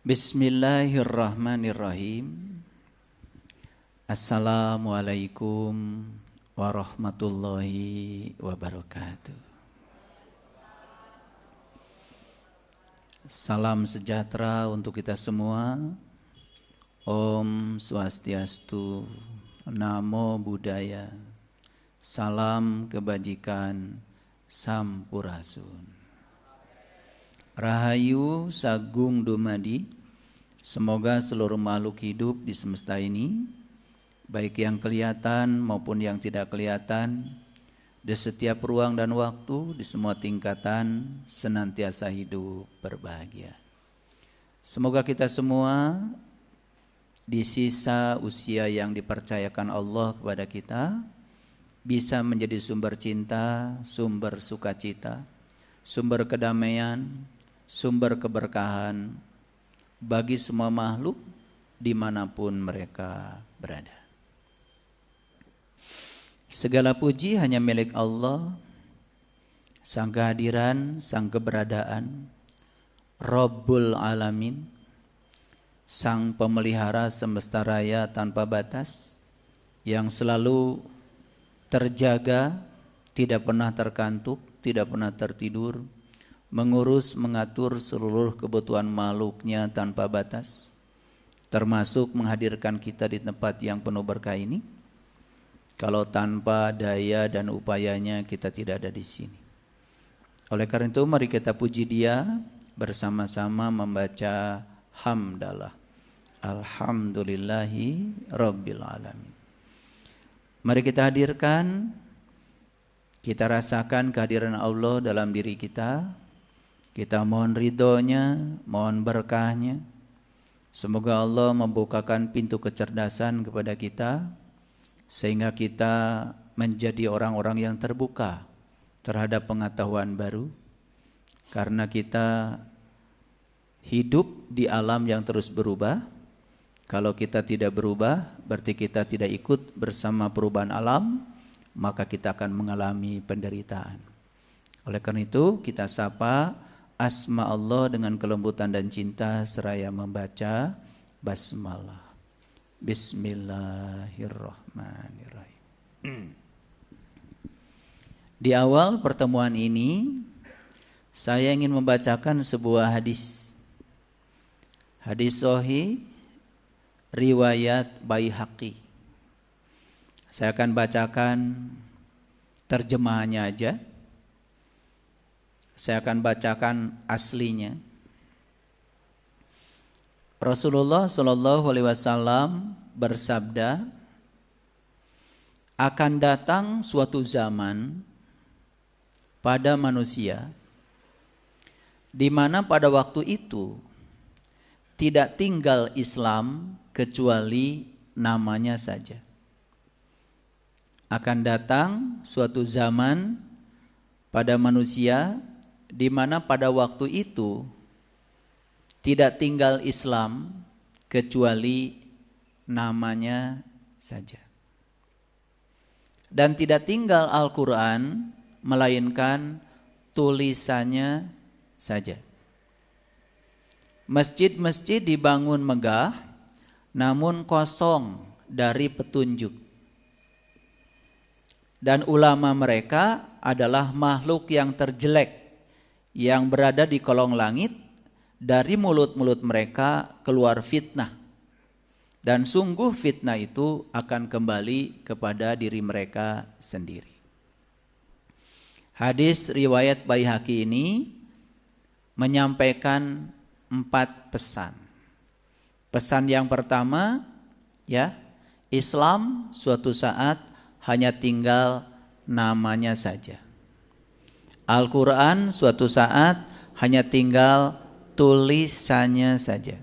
Bismillahirrahmanirrahim. Assalamualaikum warahmatullahi wabarakatuh. Salam sejahtera untuk kita semua. Om Swastiastu, Namo Buddhaya, salam kebajikan, Sampurasun. Rahayu Sagung Dumadi. Semoga seluruh makhluk hidup di semesta ini, baik yang kelihatan maupun yang tidak kelihatan, di setiap ruang dan waktu, di semua tingkatan, senantiasa hidup berbahagia. Semoga kita semua di sisa usia yang dipercayakan Allah kepada kita bisa menjadi sumber cinta, sumber sukacita, sumber kedamaian, sumber keberkahan bagi semua makhluk dimanapun mereka berada. Segala puji hanya milik Allah, Sang kehadiran, Sang keberadaan, Rabbul Alamin, Sang pemelihara semesta raya tanpa batas, yang selalu terjaga, tidak pernah terkantuk, tidak pernah tertidur, mengurus, mengatur seluruh kebutuhan makhluknya tanpa batas, termasuk menghadirkan kita di tempat yang penuh berkah ini. Kalau tanpa daya dan upayanya kita tidak ada di sini. Oleh karena itu mari kita puji Dia bersama-sama membaca hamdalah. Alhamdulillahi Rabbil Alamin. Mari kita hadirkan, kita rasakan kehadiran Allah dalam diri kita. Kita mohon ridhonya, mohon berkahnya. Semoga Allah membukakan pintu kecerdasan kepada kita, sehingga kita menjadi orang-orang yang terbuka terhadap pengetahuan baru. Karena kita hidup di alam yang terus berubah. Kalau kita tidak berubah, berarti kita tidak ikut bersama perubahan alam, maka kita akan mengalami penderitaan. Oleh karena itu kita sapa asma Allah dengan kelembutan dan cinta seraya membaca basmalah. Bismillahirrahmanirrahim. Di awal pertemuan ini saya ingin membacakan sebuah hadis. Hadis sahih riwayat Baihaqi. Saya akan bacakan terjemahannya aja. Saya akan bacakan aslinya. Rasulullah SAW bersabda, akan datang suatu zaman pada manusia di mana pada waktu itu tidak tinggal Islam kecuali namanya saja. Akan datang suatu zaman pada manusia di mana pada waktu itu tidak tinggal Islam kecuali namanya saja. Dan tidak tinggal Al-Quran melainkan tulisannya saja. Masjid-masjid dibangun megah namun kosong dari petunjuk. Dan ulama mereka adalah makhluk yang terjelek yang berada di kolong langit. Dari mulut-mulut mereka keluar fitnah, dan sungguh fitnah itu akan kembali kepada diri mereka sendiri. Hadis riwayat Baihaqi ini menyampaikan 4 pesan. Pesan yang pertama, ya, Islam suatu saat hanya tinggal namanya saja. Al-Quran suatu saat hanya tinggal tulisannya saja.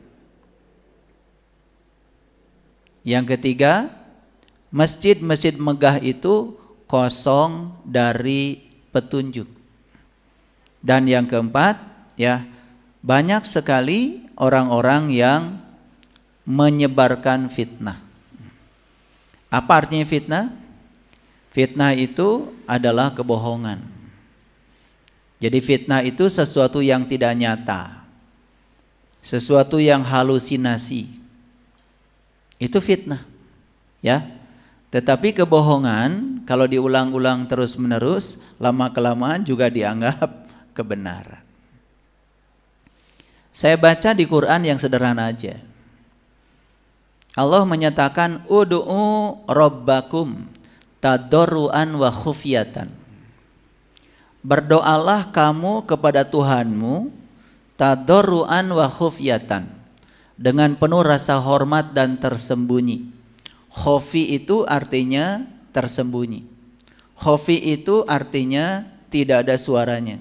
Yang ketiga, masjid-masjid megah itu kosong dari petunjuk. Dan yang keempat, ya, banyak sekali orang-orang yang menyebarkan fitnah. Apa artinya fitnah? Fitnah itu adalah kebohongan. Jadi fitnah itu sesuatu yang tidak nyata. sesuatu yang halusinasi. Itu fitnah, ya. Tetapi kebohongan kalau diulang-ulang terus-menerus, lama-kelamaan juga dianggap kebenaran. Saya baca di Quran yang sederhana aja. Allah menyatakan ud'u rabbakum tadarruan wa khufyatan. Berdoalah kamu kepada Tuhanmu tadarruan wa khufyatan, dengan penuh rasa hormat dan tersembunyi. Khufi itu artinya tersembunyi. Khufi itu artinya tidak ada suaranya.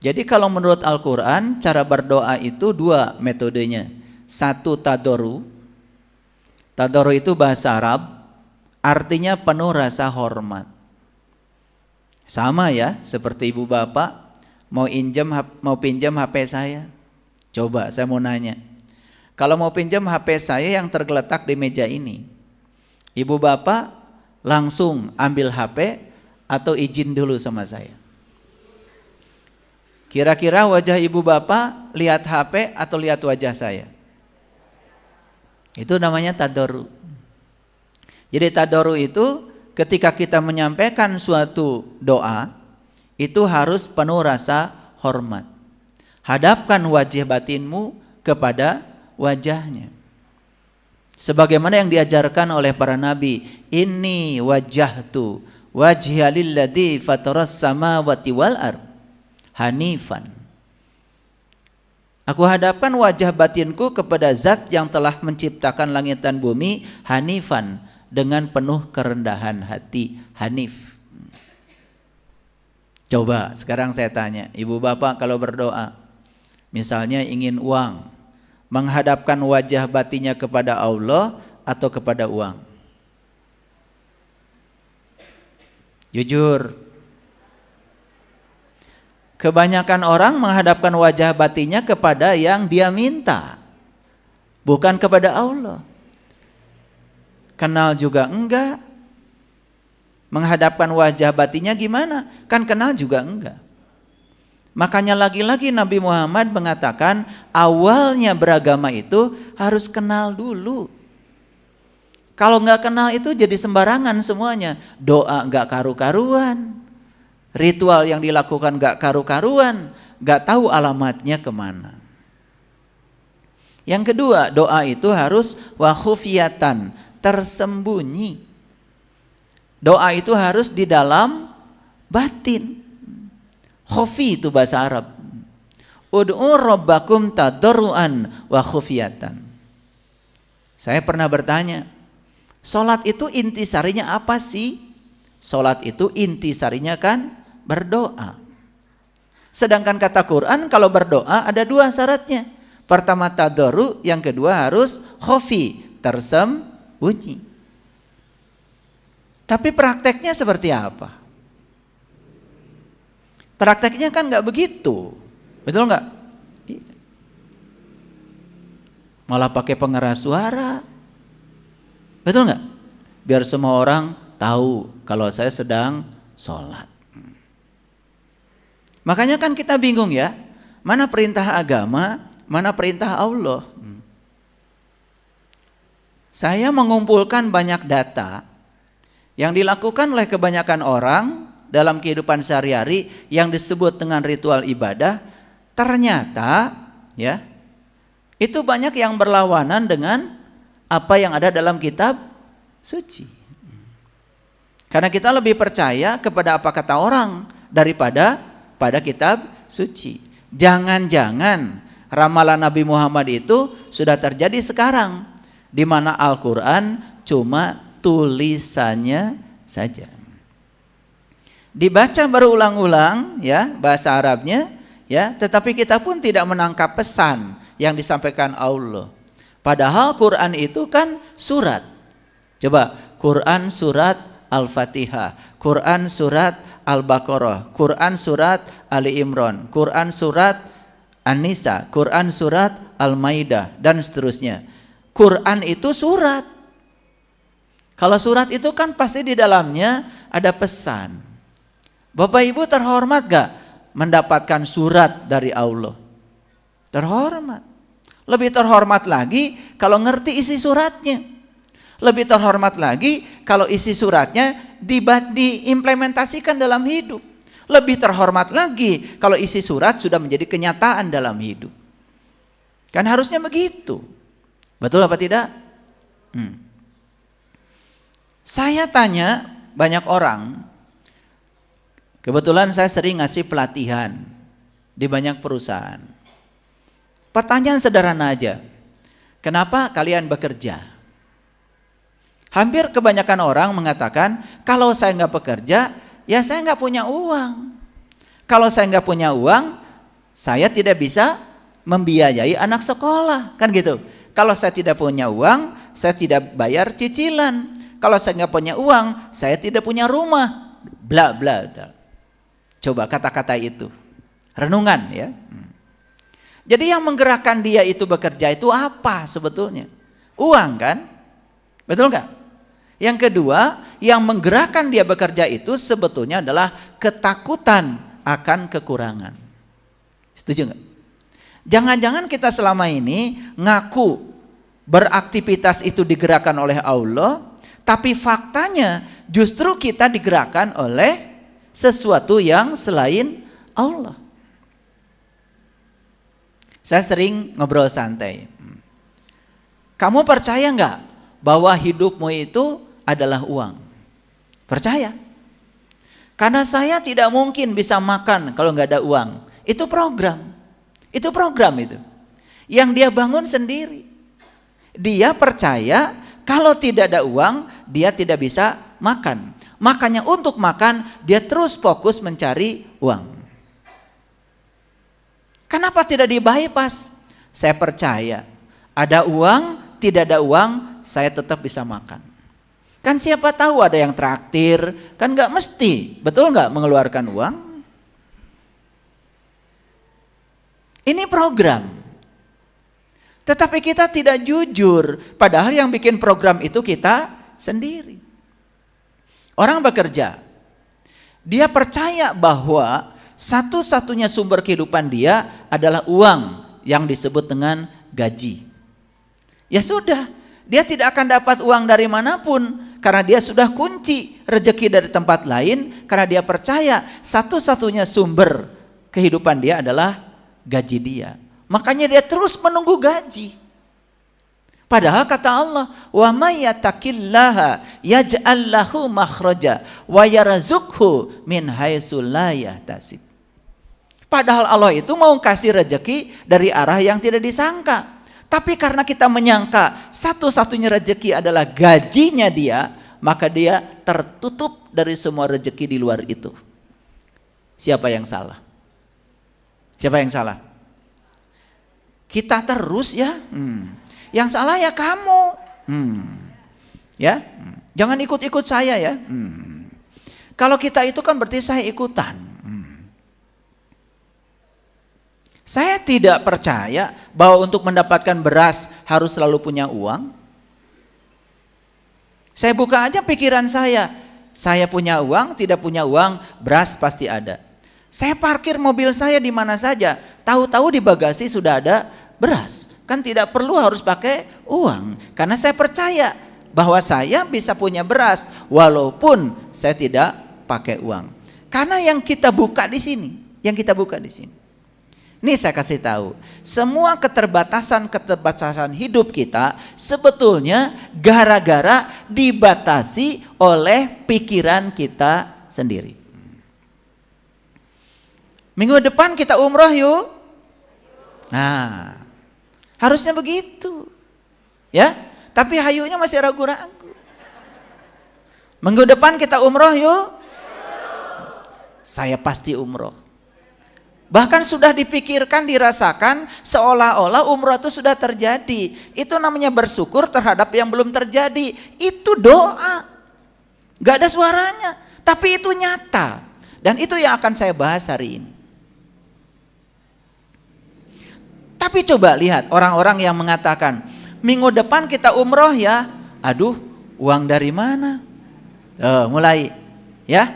Jadi kalau menurut Al-Quran, cara berdoa itu dua metodenya. Satu tadoru. Tadoru itu bahasa Arab, artinya penuh rasa hormat. Sama ya, seperti ibu bapak mau pinjam HP saya. Coba saya mau nanya, kalau mau pinjam HP saya yang tergeletak di meja ini, ibu bapak langsung ambil HP atau izin dulu sama saya? Kira-kira wajah ibu bapak lihat HP atau lihat wajah saya? Itu namanya tadoru. Jadi tadoru itu ketika kita menyampaikan suatu doa, itu harus penuh rasa hormat. Hadapkan wajah batinmu kepada wajahnya. Sebagaimana yang diajarkan oleh para nabi, inni wajjahtu wajhiya lilladzi fataras samawati wal ardh hanifan. Aku hadapkan wajah batinku kepada zat yang telah menciptakan langit dan bumi, hanifan, dengan penuh kerendahan hati. Hanif. Coba sekarang saya tanya, ibu bapak kalau berdoa, misalnya ingin uang, menghadapkan wajah batinnya kepada Allah atau kepada uang? Jujur. Kebanyakan orang menghadapkan wajah batinnya kepada yang dia minta, bukan kepada Allah. Kenal juga enggak. Menghadapkan wajah batinnya gimana? Kan kenal juga enggak. Makanya lagi-lagi Nabi Muhammad mengatakan awalnya beragama itu harus kenal dulu. Kalau enggak kenal itu jadi sembarangan semuanya. Doa enggak karu-karuan. Ritual yang dilakukan gak karu-karuan, gak tahu alamatnya kemana. Yang kedua, doa itu harus wa khufiyatan, tersembunyi. Doa itu harus di dalam batin. Khufi itu bahasa Arab. Ud'u rabbakum tadarruan wa khufiyatan. Saya pernah bertanya, sholat itu intisarinya apa sih? Sholat itu intisarinya kan berdoa. Sedangkan kata Quran kalau berdoa ada dua syaratnya. Pertama tadarru, yang kedua harus khufi, tersembunyi. Tapi prakteknya seperti apa? Prakteknya kan nggak begitu, betul nggak? Malah pakai pengeras suara, betul nggak? Biar semua orang tahu kalau saya sedang sholat. Makanya kan kita bingung ya, mana perintah agama, mana perintah Allah. Saya mengumpulkan banyak data yang dilakukan oleh kebanyakan orang dalam kehidupan sehari-hari yang disebut dengan ritual ibadah. Ternyata ya, itu banyak yang berlawanan dengan apa yang ada dalam kitab suci. Karena kita lebih percaya kepada apa kata orang daripada pada kitab suci. Jangan-jangan ramalan Nabi Muhammad itu sudah terjadi sekarang, di mana Al-Quran cuma tulisannya saja. Dibaca berulang-ulang ya bahasa Arabnya ya, tetapi kita pun tidak menangkap pesan yang disampaikan Allah. Padahal Quran itu kan surat. Coba Quran surat Al-Fatihah, Quran surat Al-Baqarah, Quran surat Ali Imran, Quran surat An-Nisa, Quran surat Al-Maidah, dan seterusnya. Quran itu surat. Kalau surat itu kan pasti di dalamnya ada pesan. Bapak Ibu terhormat gak mendapatkan surat dari Allah? Terhormat. Lebih terhormat lagi kalau ngerti isi suratnya. Lebih terhormat lagi kalau isi suratnya diimplementasikan dalam hidup. Lebih terhormat lagi kalau isi surat sudah menjadi kenyataan dalam hidup. Kan harusnya begitu. Betul apa tidak? Saya tanya banyak orang. Kebetulan saya sering ngasih pelatihan di banyak perusahaan. Pertanyaan sederhana aja. Kenapa kalian bekerja? Hampir kebanyakan orang mengatakan, kalau saya nggak bekerja, ya saya nggak punya uang. Kalau saya nggak punya uang, saya tidak bisa membiayai anak sekolah, kan gitu. Kalau saya tidak punya uang, saya tidak bayar cicilan. Kalau saya nggak punya uang, saya tidak punya rumah. Bla bla bla. Coba kata-kata itu, renungan ya. Jadi yang menggerakkan dia itu bekerja itu apa sebetulnya? Uang kan? Betul nggak? Yang kedua, yang menggerakkan dia bekerja itu sebetulnya adalah ketakutan akan kekurangan. Setuju nggak? Jangan-jangan kita selama ini ngaku beraktivitas itu digerakkan oleh Allah, tapi faktanya justru kita digerakkan oleh sesuatu yang selain Allah. Saya sering ngobrol santai. Kamu percaya nggak bahwa hidupmu itu adalah uang? Percaya? Karena saya tidak mungkin bisa makan kalau nggak ada uang. Itu program. Itu program itu. Yang dia bangun sendiri. Dia percaya kalau tidak ada uang, dia tidak bisa makan. Makanya untuk makan, dia terus fokus mencari uang. Kenapa tidak di-bypass? Saya percaya, ada uang, tidak ada uang, saya tetap bisa makan. Kan siapa tahu ada yang traktir, kan nggak mesti, betul nggak mengeluarkan uang? Ini program. Tetapi kita tidak jujur, padahal yang bikin program itu kita sendiri. Orang bekerja, dia percaya bahwa satu-satunya sumber kehidupan dia adalah uang yang disebut dengan gaji. Ya sudah, dia tidak akan dapat uang dari manapun karena dia sudah kunci rezeki dari tempat lain, karena dia percaya satu-satunya sumber kehidupan dia adalah gaji dia. Makanya dia terus menunggu gaji. Padahal kata Allah, wa may yattaqillaha yaj'al lahu makhraja wa yarzuqhu min haitsu la yahtasib. Padahal Allah itu mau kasih rezeki dari arah yang tidak disangka. Tapi karena kita menyangka satu-satunya rezeki adalah gajinya dia, maka dia tertutup dari semua rezeki di luar itu. Siapa yang salah? Siapa yang salah? Kita terus ya. Yang salah ya kamu. Ya, jangan ikut-ikut saya ya. Kalau kita itu kan berarti saya ikutan. Saya tidak percaya bahwa untuk mendapatkan beras harus selalu punya uang. Saya buka aja pikiran saya. Saya punya uang, tidak punya uang, beras pasti ada. Saya parkir mobil saya di mana saja, tahu-tahu di bagasi sudah ada beras. Kan tidak perlu harus pakai uang. Karena saya percaya bahwa saya bisa punya beras walaupun saya tidak pakai uang. Karena yang kita buka di sini, Ini saya kasih tahu, semua keterbatasan hidup kita sebetulnya gara-gara dibatasi oleh pikiran kita sendiri. Minggu depan kita umroh yuk. Nah, harusnya begitu. Ya, tapi hayunya masih ragu-ragu. Minggu depan kita umroh yuk. Saya pasti umroh. Bahkan sudah dipikirkan, dirasakan seolah-olah umroh itu sudah terjadi. Itu namanya bersyukur terhadap yang belum terjadi. Itu doa. Gak ada suaranya, tapi itu nyata. Dan itu yang akan saya bahas hari ini. Tapi coba lihat orang-orang yang mengatakan, minggu depan kita umroh ya. Aduh, uang dari mana? Mulai ya.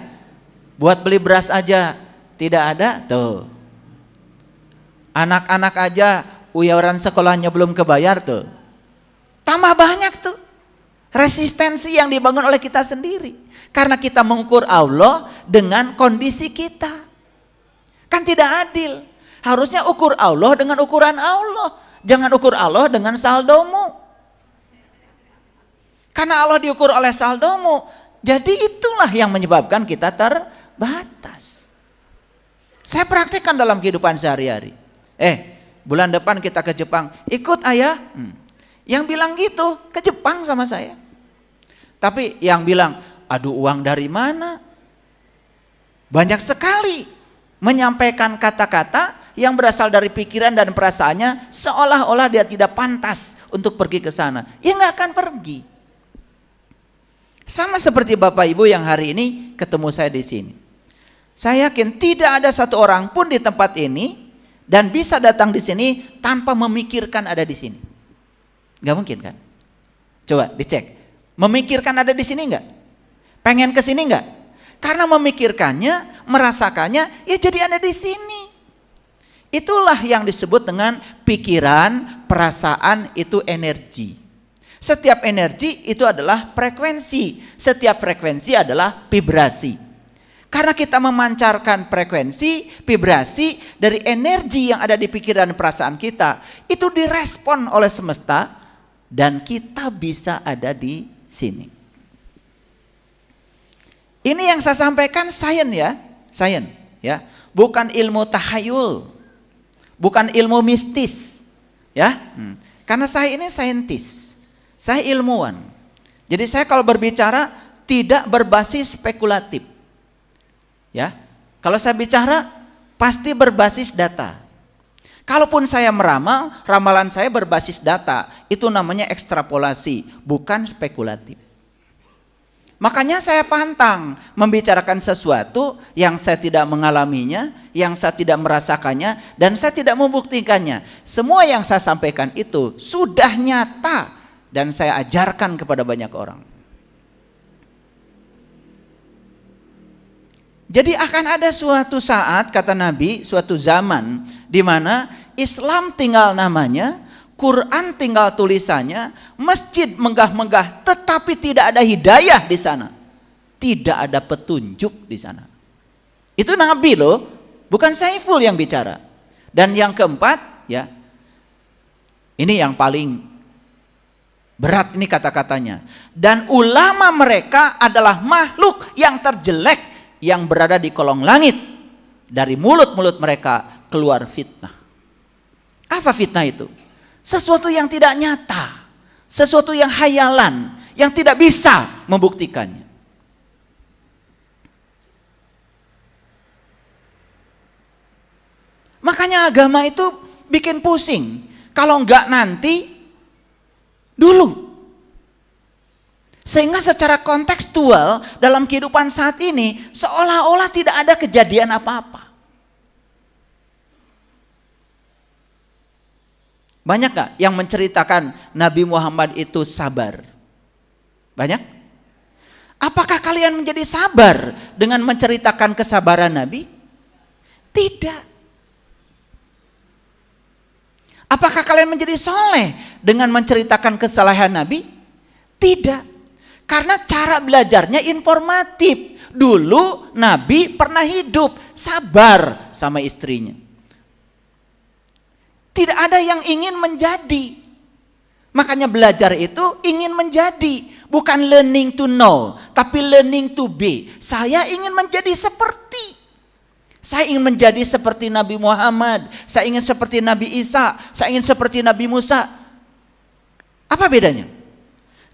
Buat beli beras aja tidak ada tuh. Anak-anak aja iuran sekolahnya belum kebayar tuh. Tambah banyak tuh resistensi yang dibangun oleh kita sendiri. Karena kita mengukur Allah dengan kondisi kita. Kan tidak adil. Harusnya ukur Allah dengan ukuran Allah. Jangan ukur Allah dengan saldomu. Karena Allah diukur oleh saldomu. Jadi itulah yang menyebabkan kita terbatas. Saya praktikkan dalam kehidupan sehari-hari. Bulan depan kita ke Jepang, ikut ayah. Yang bilang gitu ke Jepang sama saya. Tapi yang bilang, aduh uang dari mana? Banyak sekali menyampaikan kata-kata yang berasal dari pikiran dan perasaannya seolah-olah dia tidak pantas untuk pergi ke sana. Ya nggak akan pergi. Sama seperti Bapak Ibu yang hari ini ketemu saya di sini. Saya yakin tidak ada satu orang pun di tempat ini dan bisa datang di sini tanpa memikirkan ada di sini. Gak mungkin kan? Coba dicek. Memikirkan ada di sini enggak? Pengen ke sini enggak? Karena memikirkannya, merasakannya, ya jadi ada di sini. Itulah yang disebut dengan pikiran, perasaan itu energi. Setiap energi itu adalah frekuensi. Setiap frekuensi adalah vibrasi. Karena kita memancarkan frekuensi, vibrasi dari energi yang ada di pikiran dan perasaan kita, itu direspon oleh semesta dan kita bisa ada di sini. Ini yang saya sampaikan sains ya, bukan ilmu tahayul, bukan ilmu mistis, ya. Karena saya ini saintis, saya ilmuwan. Jadi saya kalau berbicara tidak berbasis spekulatif. Ya, kalau saya bicara pasti berbasis data. Kalaupun saya meramal, ramalan saya berbasis data. Itu namanya ekstrapolasi, bukan spekulatif. Makanya saya pantang membicarakan sesuatu yang saya tidak mengalaminya, yang saya tidak merasakannya, dan saya tidak membuktikannya. Semua yang saya sampaikan itu sudah nyata dan saya ajarkan kepada banyak orang. Jadi akan ada suatu saat, kata Nabi, suatu zaman di mana Islam tinggal namanya, Quran tinggal tulisannya, masjid megah-megah, tetapi tidak ada hidayah di sana. Tidak ada petunjuk di sana. Itu Nabi loh, bukan Saiful yang bicara. Dan yang keempat, ya, ini yang paling berat ini kata-katanya. Dan ulama mereka adalah makhluk yang terjelek yang berada di kolong langit. Dari mulut-mulut mereka keluar fitnah. Apa fitnah itu? Sesuatu yang tidak nyata, sesuatu yang hayalan, yang tidak bisa membuktikannya. Makanya agama itu bikin pusing. Kalau enggak nanti, dulu. Sehingga secara kontekstual dalam kehidupan saat ini seolah-olah tidak ada kejadian apa-apa. Banyak gak yang menceritakan Nabi Muhammad itu sabar? Banyak? Apakah kalian menjadi sabar dengan menceritakan kesabaran Nabi? Tidak. Apakah kalian menjadi soleh dengan menceritakan kesalahan Nabi? Tidak. Karena cara belajarnya informatif. Dulu Nabi pernah hidup sabar sama istrinya. Tidak ada yang ingin menjadi. Makanya belajar itu ingin menjadi. Bukan learning to know, tapi learning to be. Saya ingin menjadi seperti. Saya ingin menjadi seperti Nabi Muhammad. Saya ingin seperti Nabi Isa. Saya ingin seperti Nabi Musa. Apa bedanya?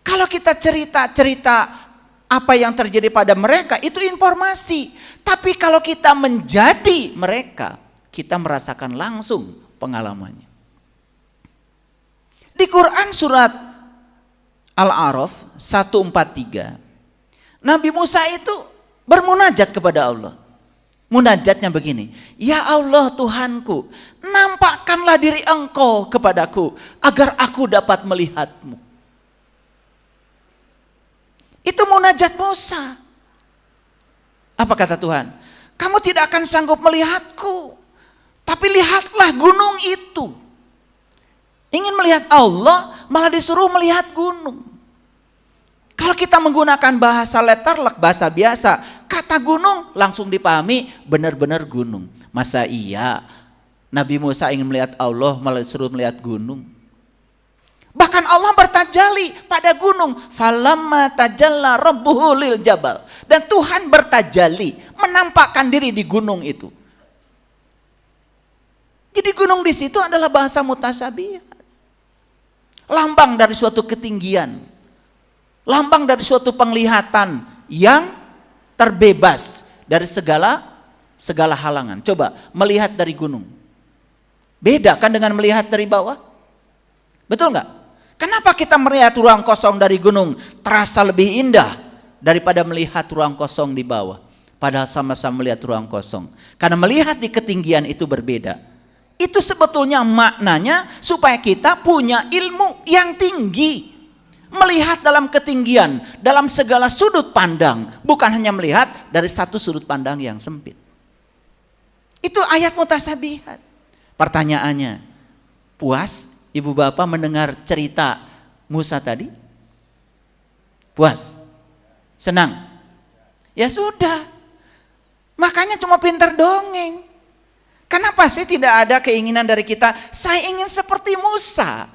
Kalau kita cerita-cerita apa yang terjadi pada mereka, itu informasi. Tapi kalau kita menjadi mereka, kita merasakan langsung pengalamannya. Di Quran surat Al-A'raf 143, Nabi Musa itu bermunajat kepada Allah. Munajatnya begini, ya Allah Tuhanku, nampakkanlah diri Engkau kepadaku agar aku dapat melihatmu. Itu munajat Musa. Apa kata Tuhan? Kamu tidak akan sanggup melihatku, Tapi lihatlah gunung itu. Ingin melihat Allah, malah disuruh melihat gunung. Kalau kita menggunakan bahasa letterlek, bahasa biasa, kata gunung langsung dipahami benar-benar gunung. Masa iya Nabi Musa ingin melihat Allah, malah disuruh melihat gunung? Bahkan Allah bertajalli pada gunung. Falamma tajalla rabbuhu lil jabal. Dan Tuhan bertajalli, menampakkan diri di gunung itu. Jadi gunung di situ adalah bahasa mutasyabihat. Lambang dari suatu ketinggian. Lambang dari suatu penglihatan yang terbebas dari segala halangan. Coba melihat dari gunung. Beda kan dengan melihat dari bawah? Betul nggak? Kenapa kita melihat ruang kosong dari gunung terasa lebih indah daripada melihat ruang kosong di bawah? Padahal sama-sama melihat ruang kosong. Karena melihat di ketinggian itu berbeda. Itu sebetulnya maknanya supaya kita punya ilmu yang tinggi. Melihat dalam ketinggian, dalam segala sudut pandang. Bukan hanya melihat dari satu sudut pandang yang sempit. Itu ayat mutasyabihat. Pertanyaannya, puas ibu bapak mendengar cerita Musa tadi? Puas? Senang? Ya sudah. Makanya cuma pintar dongeng. Kenapa sih tidak ada keinginan dari kita, saya ingin seperti Musa.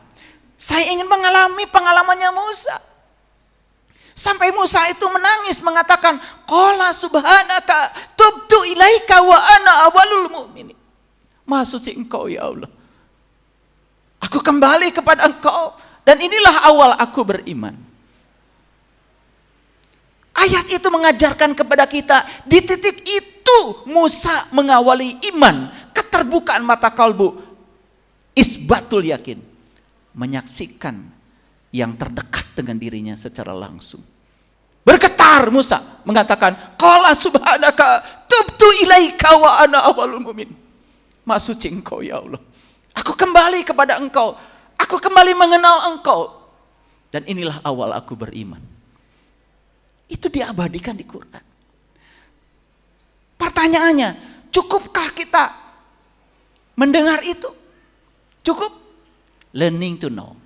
Saya ingin mengalami pengalamannya Musa. Sampai Musa itu menangis mengatakan, qala subhanaka tubtu ilaika wa ana awwalul mu'minin. Maha suci Engkau ya Allah. Aku kembali kepada Engkau dan inilah awal aku beriman. Ayat itu mengajarkan kepada kita di titik itu Musa mengawali iman, keterbukaan mata kalbu, isbatul yakin, menyaksikan yang terdekat dengan dirinya secara langsung. Bergetar Musa mengatakan, qala subhanaka tubtu ilaika wa ana awwalul mu'min. Maha suci Engkau ya Allah. Aku kembali kepada Engkau. Aku kembali mengenal Engkau. Dan inilah awal aku beriman. Itu diabadikan di Quran. Pertanyaannya, cukupkah kita mendengar itu? Cukup? Learning to know.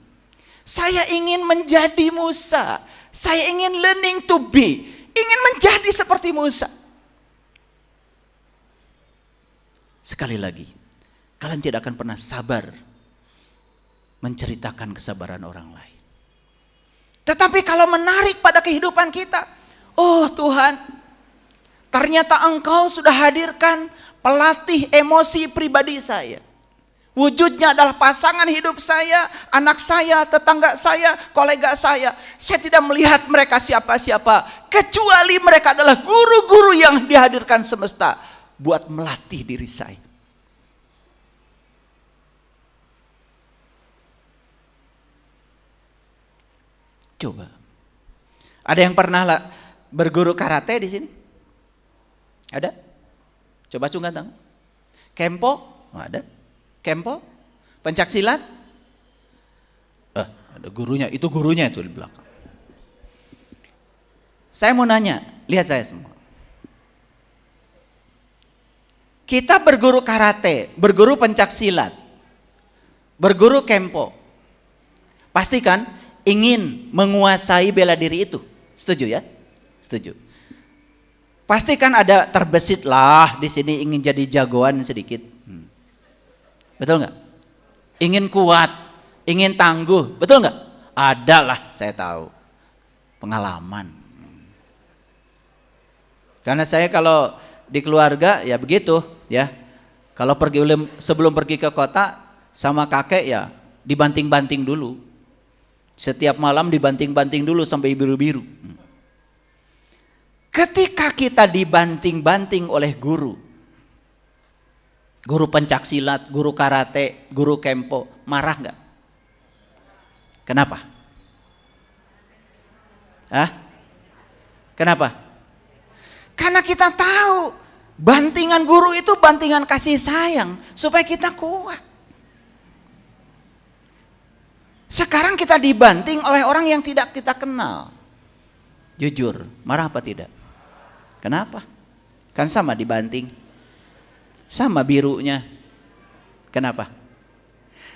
Saya ingin menjadi Musa. Saya ingin learning to be. Ingin menjadi seperti Musa. Sekali lagi, kalian tidak akan pernah sabar menceritakan kesabaran orang lain. Tetapi kalau menarik pada kehidupan kita, oh Tuhan, ternyata Engkau sudah hadirkan pelatih emosi pribadi saya. Wujudnya adalah pasangan hidup saya, anak saya, tetangga saya, kolega saya. Saya tidak melihat mereka siapa-siapa, kecuali mereka adalah guru-guru yang dihadirkan semesta buat melatih diri saya. Coba, ada yang pernah berguru karate di sini? Ada? Coba cungkan tangan. Kempo? Ada. Kempo? Pencak silat? Ada gurunya. Itu gurunya itu di belakang. Saya mau nanya, lihat saya semua. Kita berguru karate, berguru pencak silat, berguru kempo. Pastikan ingin menguasai bela diri itu. Setuju ya? Setuju. Pastikan ada terbesit lah di sini ingin jadi jagoan sedikit. Betul nggak? Ingin kuat, ingin tangguh, betul nggak? Ada lah, saya tahu. Pengalaman. Karena saya kalau di keluarga ya begitu ya. Kalau sebelum pergi ke kota sama kakek ya dibanting-banting dulu. Setiap malam dibanting-banting dulu sampai biru-biru. Ketika kita dibanting-banting oleh guru pencak silat, guru karate, guru kempo, marah nggak? Kenapa? Kenapa? Karena kita tahu bantingan guru itu bantingan kasih sayang supaya kita kuat. Sekarang kita dibanting oleh orang yang tidak kita kenal. Jujur, marah apa tidak? Kenapa? Kan sama dibanting. Sama birunya. Kenapa?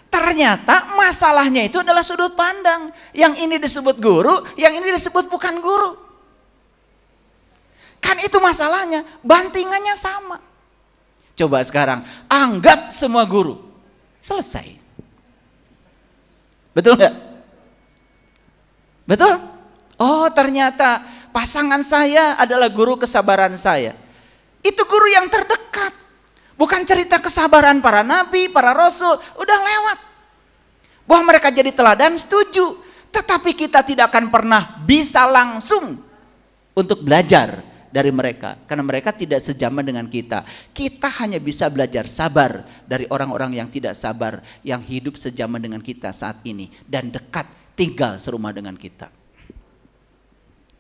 Ternyata masalahnya itu adalah sudut pandang. Yang ini disebut guru, yang ini disebut bukan guru. Kan itu masalahnya, bantingannya sama. Coba sekarang, anggap semua guru. Selesai. Betul nggak? Betul? Oh, ternyata pasangan saya adalah guru kesabaran saya. Itu guru yang terdekat. Bukan cerita kesabaran para nabi, para rasul, udah lewat. Bahwa mereka jadi teladan, setuju. Tetapi kita tidak akan pernah bisa langsung untuk belajar dari mereka. Karena mereka tidak sejaman dengan kita. Kita hanya bisa belajar sabar dari orang-orang yang tidak sabar, yang hidup sejaman dengan kita saat ini. Dan dekat, tinggal serumah dengan kita.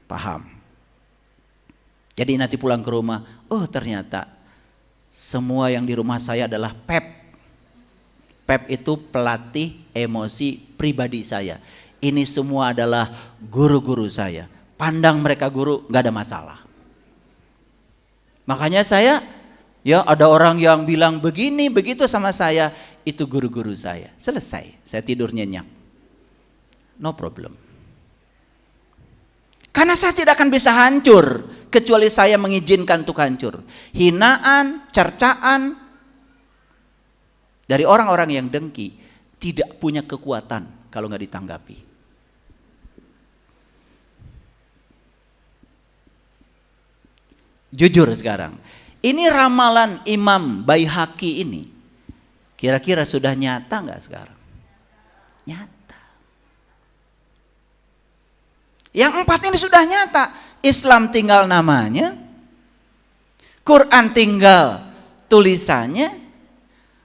Paham? Jadi nanti pulang ke rumah, oh ternyata semua yang di rumah saya adalah PEP. PEP itu pelatih emosi pribadi saya. Ini semua adalah guru-guru saya. Pandang mereka guru, gak ada masalah. Makanya saya, ya ada orang yang bilang begini, begitu sama saya, itu guru-guru saya. Selesai, saya tidur nyenyak. No problem. Karena saya tidak akan bisa hancur kecuali saya mengizinkan untuk hancur. Hinaan, cercaan dari orang-orang yang dengki tidak punya kekuatan kalau nggak ditanggapi. Jujur sekarang, ini ramalan Imam Baihaqi ini kira-kira sudah nyata nggak sekarang? Nyata. Yang 4 ini sudah nyata. Islam tinggal namanya, Quran tinggal tulisannya,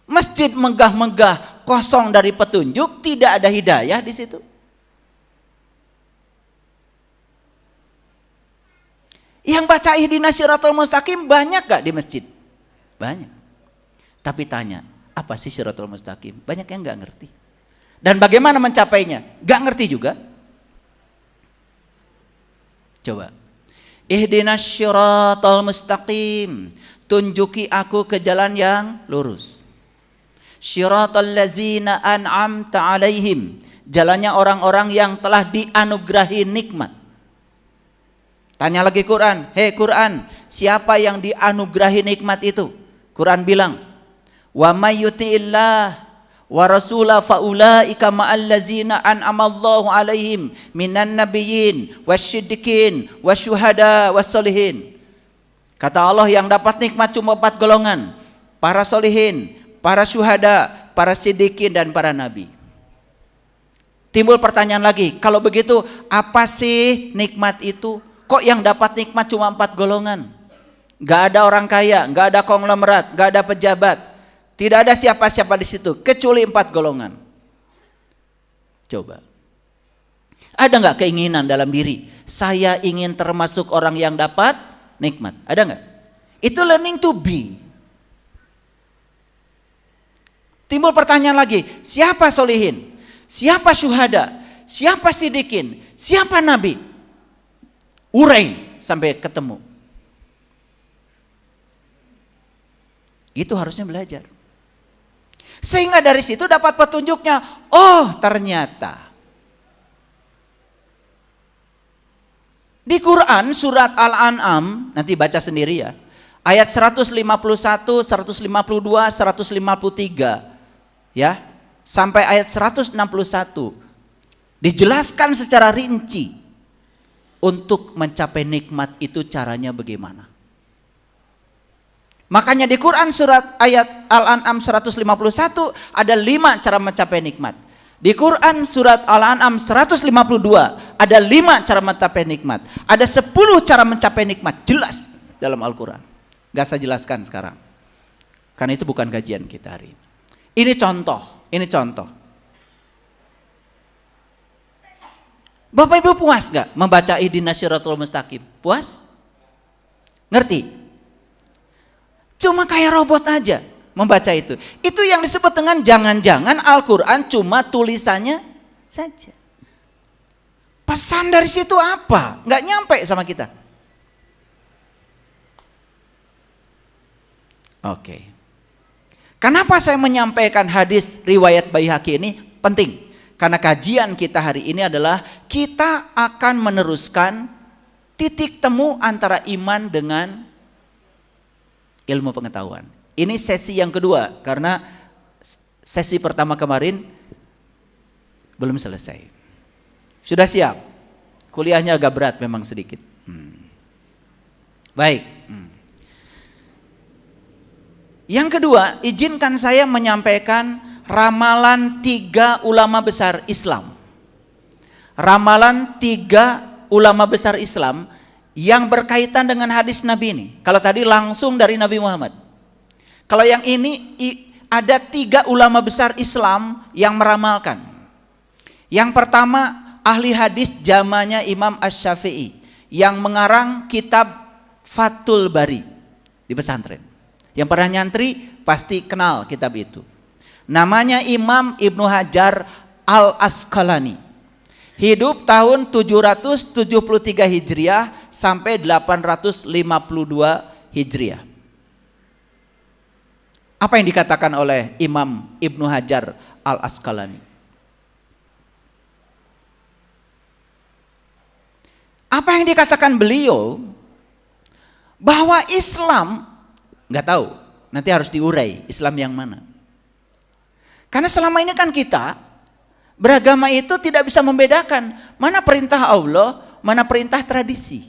masjid megah-megah kosong dari petunjuk, tidak ada hidayah di situ. Yang baca ihdinas siratal mustaqim banyak gak di masjid? Banyak. Tapi tanya, apa sih siratal mustaqim? Banyak yang gak ngerti. Dan bagaimana mencapainya? Gak ngerti juga. Coba. Ihdinas siratal mustaqim, tunjuki aku ke jalan yang lurus. Siratal ladzina an'amta alaihim, jalannya orang-orang yang telah dianugerahi nikmat. Tanya lagi Quran, hei Quran, siapa yang dianugerahi nikmat itu? Quran bilang, wa may yuti'illah wa rasulah faulaika ma'allazina an'amallahu alaihim minan nabiyyin wasyiddiqin wasyuhada wassolihin. Kata Allah, yang dapat nikmat cuma 4 golongan, para solihin, para syuhada, para siddiqin, dan para nabi. Timbul pertanyaan lagi, kalau begitu apa sih nikmat itu? Kok yang dapat nikmat cuma 4 golongan? Gak ada orang kaya, gak ada konglomerat, gak ada pejabat, tidak ada siapa-siapa di situ kecuali 4 golongan. Coba, ada nggak keinginan dalam diri? Saya ingin termasuk orang yang dapat nikmat. Ada nggak? Itu learning to be. Timbul pertanyaan lagi, siapa solihin? Siapa syuhada? Siapa sidikin? Siapa nabi? Urai sampai ketemu. Itu harusnya belajar. Sehingga dari situ dapat petunjuknya. Oh ternyata di Quran surat Al-An'am, nanti baca sendiri ya, ayat 151, 152, 153 ya, sampai ayat 161 dijelaskan secara rinci untuk mencapai nikmat itu caranya bagaimana. Makanya di Quran surat ayat Al-An'am 151 ada 5 cara mencapai nikmat. Di Quran surat Al-An'am 152 ada 5 cara mencapai nikmat. Ada 10 cara mencapai nikmat, jelas dalam Al-Quran. Gak saya jelaskan sekarang, karena itu bukan kajian kita hari ini. Ini contoh, ini contoh. Bapak Ibu puas gak membaca ihdinas siratal mustaqim? Puas? Ngerti? Cuma kayak robot aja membaca itu. Itu yang disebut dengan jangan-jangan Al-Quran cuma tulisannya saja. Pesan dari situ apa? Nggak nyampe sama kita. Oke. Kenapa saya menyampaikan hadis riwayat Baihaqi ini penting? Karena kajian kita hari ini adalah kita akan meneruskan titik temu antara iman dengan ilmu pengetahuan. Ini sesi yang kedua karena sesi pertama kemarin belum selesai. Sudah siap? Kuliahnya agak berat memang sedikit. Baik. Yang kedua, izinkan saya menyampaikan ramalan 3 ulama besar Islam. Ramalan 3 ulama besar Islam yang berkaitan dengan hadis Nabi ini. Kalau tadi langsung dari Nabi Muhammad. Kalau yang ini ada 3 ulama besar Islam yang meramalkan. Yang pertama, ahli hadis zamannya Imam Asy-Syafi'i yang mengarang kitab Fathul Bari di pesantren. Yang pernah nyantri pasti kenal kitab itu. Namanya Imam Ibnu Hajar Al-Asqalani. Hidup tahun 773 Hijriah sampai 852 Hijriah. Apa yang dikatakan oleh Imam Ibnu Hajar Al-Asqalani? Apa yang dikatakan beliau? Bahwa Islam, nggak tahu, nanti harus diurai Islam yang mana. Karena selama ini kan kita beragama itu tidak bisa membedakan mana perintah Allah, mana perintah tradisi.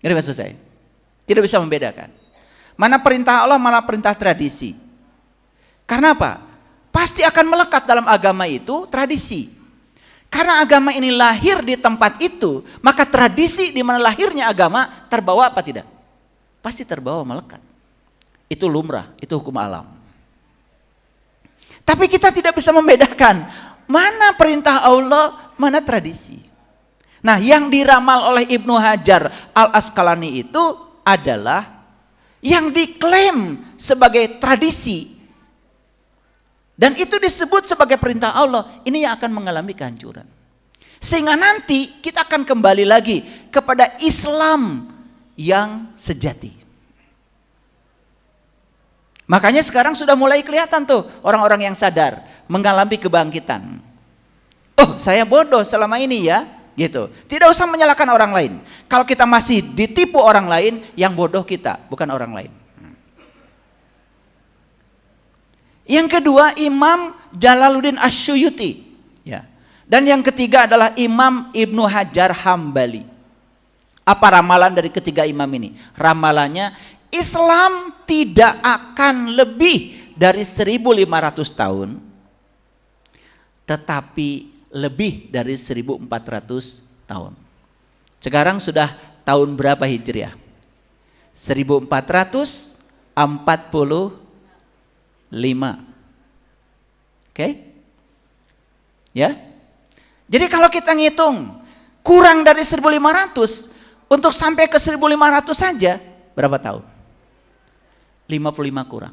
Ngerti maksud saya? Tidak bisa membedakan mana perintah Allah, mana perintah tradisi. Karena apa? Pasti akan melekat dalam agama itu tradisi. Karena agama ini lahir di tempat itu, maka tradisi di mana lahirnya agama terbawa apa tidak? Pasti terbawa melekat. Itu lumrah, itu hukum alam. Tapi kita tidak bisa membedakan mana perintah Allah, mana tradisi. Nah, yang diramal oleh Ibnu Hajar Al-Asqalani itu adalah yang diklaim sebagai tradisi. Dan itu disebut sebagai perintah Allah. Ini yang akan mengalami kehancuran. Sehingga nanti kita akan kembali lagi kepada Islam yang sejati. Makanya sekarang sudah mulai kelihatan tuh orang-orang yang sadar mengalami kebangkitan. Oh, saya bodoh selama ini ya, gitu. Tidak usah menyalahkan orang lain. Kalau kita masih ditipu orang lain, yang bodoh kita, bukan orang lain. Yang kedua, Imam Jalaluddin Asy-Syuyuti, ya. Dan yang ketiga adalah Imam Ibnu Hajar Hambali. Apa ramalan dari ketiga imam ini? Ramalannya Islam tidak akan lebih dari 1500 tahun, tetapi lebih dari 1400 tahun. Sekarang sudah tahun berapa Hijriah? 1445. Oke? Ya? Jadi kalau kita ngitung kurang dari 1500 untuk sampai ke 1500 saja berapa tahun? 55 kurang.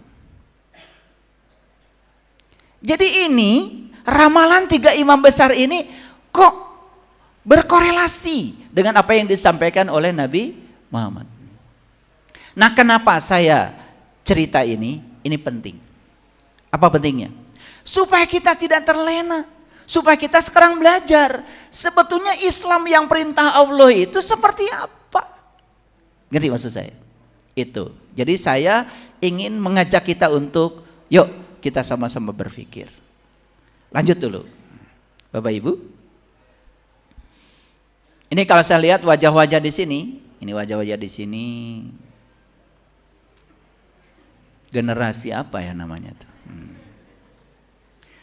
Jadi ini ramalan 3 imam besar ini kok berkorelasi dengan apa yang disampaikan oleh Nabi Muhammad. Nah, kenapa saya cerita ini? Ini penting. Apa pentingnya? Supaya kita tidak terlena. Supaya kita sekarang belajar sebetulnya Islam yang perintah Allah itu seperti apa. Ngerti maksud saya? Itu. Jadi saya ingin mengajak kita untuk yuk kita sama-sama berpikir. Lanjut dulu. Bapak Ibu. Ini kalau saya lihat wajah-wajah di sini, ini wajah-wajah di sini. Generasi apa ya namanya tuh?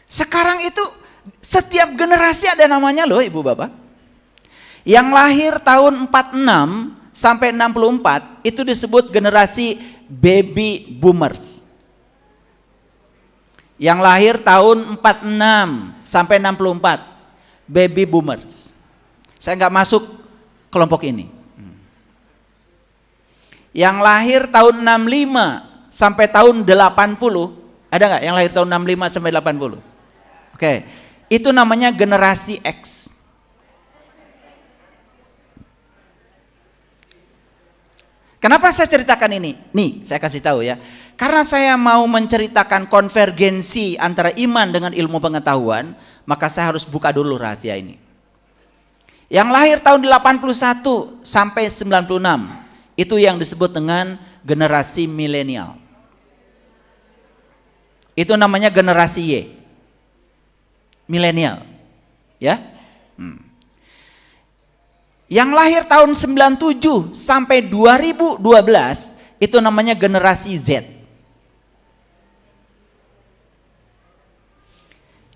Sekarang itu setiap generasi ada namanya loh Ibu Bapak. Yang lahir tahun 46 sampai 64 itu disebut generasi baby boomers. Yang lahir tahun 46 sampai 64 baby boomers. Saya nggak masuk kelompok ini. Yang lahir tahun 65 sampai tahun 80, ada nggak yang lahir tahun 65 sampai 80? Oke, itu namanya generasi X. Kenapa saya ceritakan ini? Nih, saya kasih tahu ya. Karena saya mau menceritakan konvergensi antara iman dengan ilmu pengetahuan, maka saya harus buka dulu rahasia ini. Yang lahir tahun 81 sampai 96, itu yang disebut dengan generasi milenial. Itu namanya generasi Y. Milenial. Ya. Yang lahir tahun 97 sampai 2012 itu namanya generasi Z.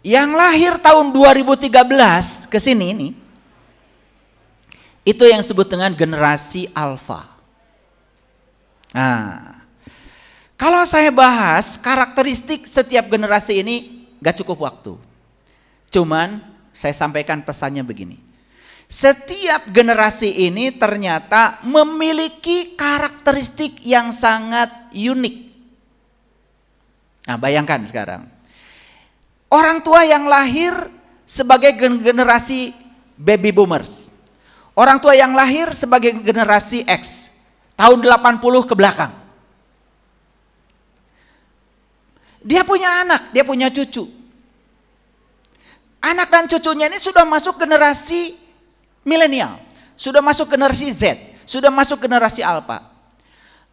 Yang lahir tahun 2013 ke sini ini itu yang disebut dengan generasi Alpha. Nah, kalau saya bahas karakteristik setiap generasi ini gak cukup waktu. Cuman saya sampaikan pesannya begini. Setiap generasi ini ternyata memiliki karakteristik yang sangat unik. Nah, bayangkan sekarang. Orang tua yang lahir sebagai generasi baby boomers. Orang tua yang lahir sebagai generasi X. Tahun 80 ke belakang. Dia punya anak, dia punya cucu. Anak dan cucunya ini sudah masuk generasi milenial, sudah masuk generasi Z, sudah masuk generasi Alpha.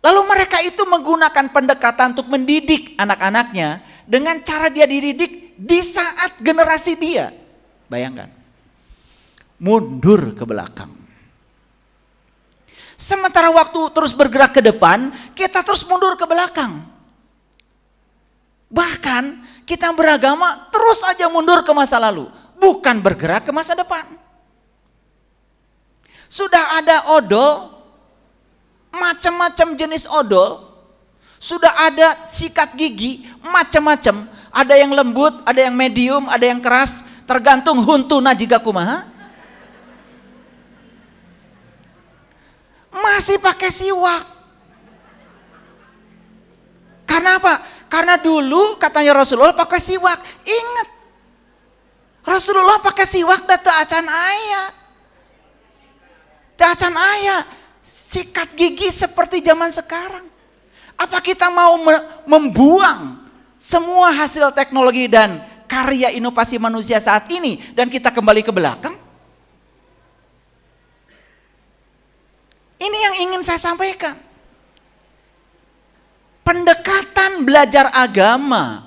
Lalu mereka itu menggunakan pendekatan untuk mendidik anak-anaknya dengan cara dia dididik di saat generasi dia. Bayangkan, mundur ke belakang. Sementara waktu terus bergerak ke depan, kita terus mundur ke belakang. Bahkan kita beragama terus aja mundur ke masa lalu, bukan bergerak ke masa depan. Sudah ada odol, macam-macam jenis odol. Sudah ada sikat gigi, macam-macam. Ada yang lembut, ada yang medium, ada yang keras. Tergantung huntuna jiga kumaha. Masih pakai siwak. Karena apa? Karena dulu katanya Rasulullah pakai siwak. Ingat, Rasulullah pakai siwak data acan ayah. Acan ayah, sikat gigi seperti zaman sekarang. Apa kita mau membuang semua hasil teknologi dan karya inovasi manusia saat ini dan kita kembali ke belakang? Ini yang ingin saya sampaikan. Pendekatan belajar agama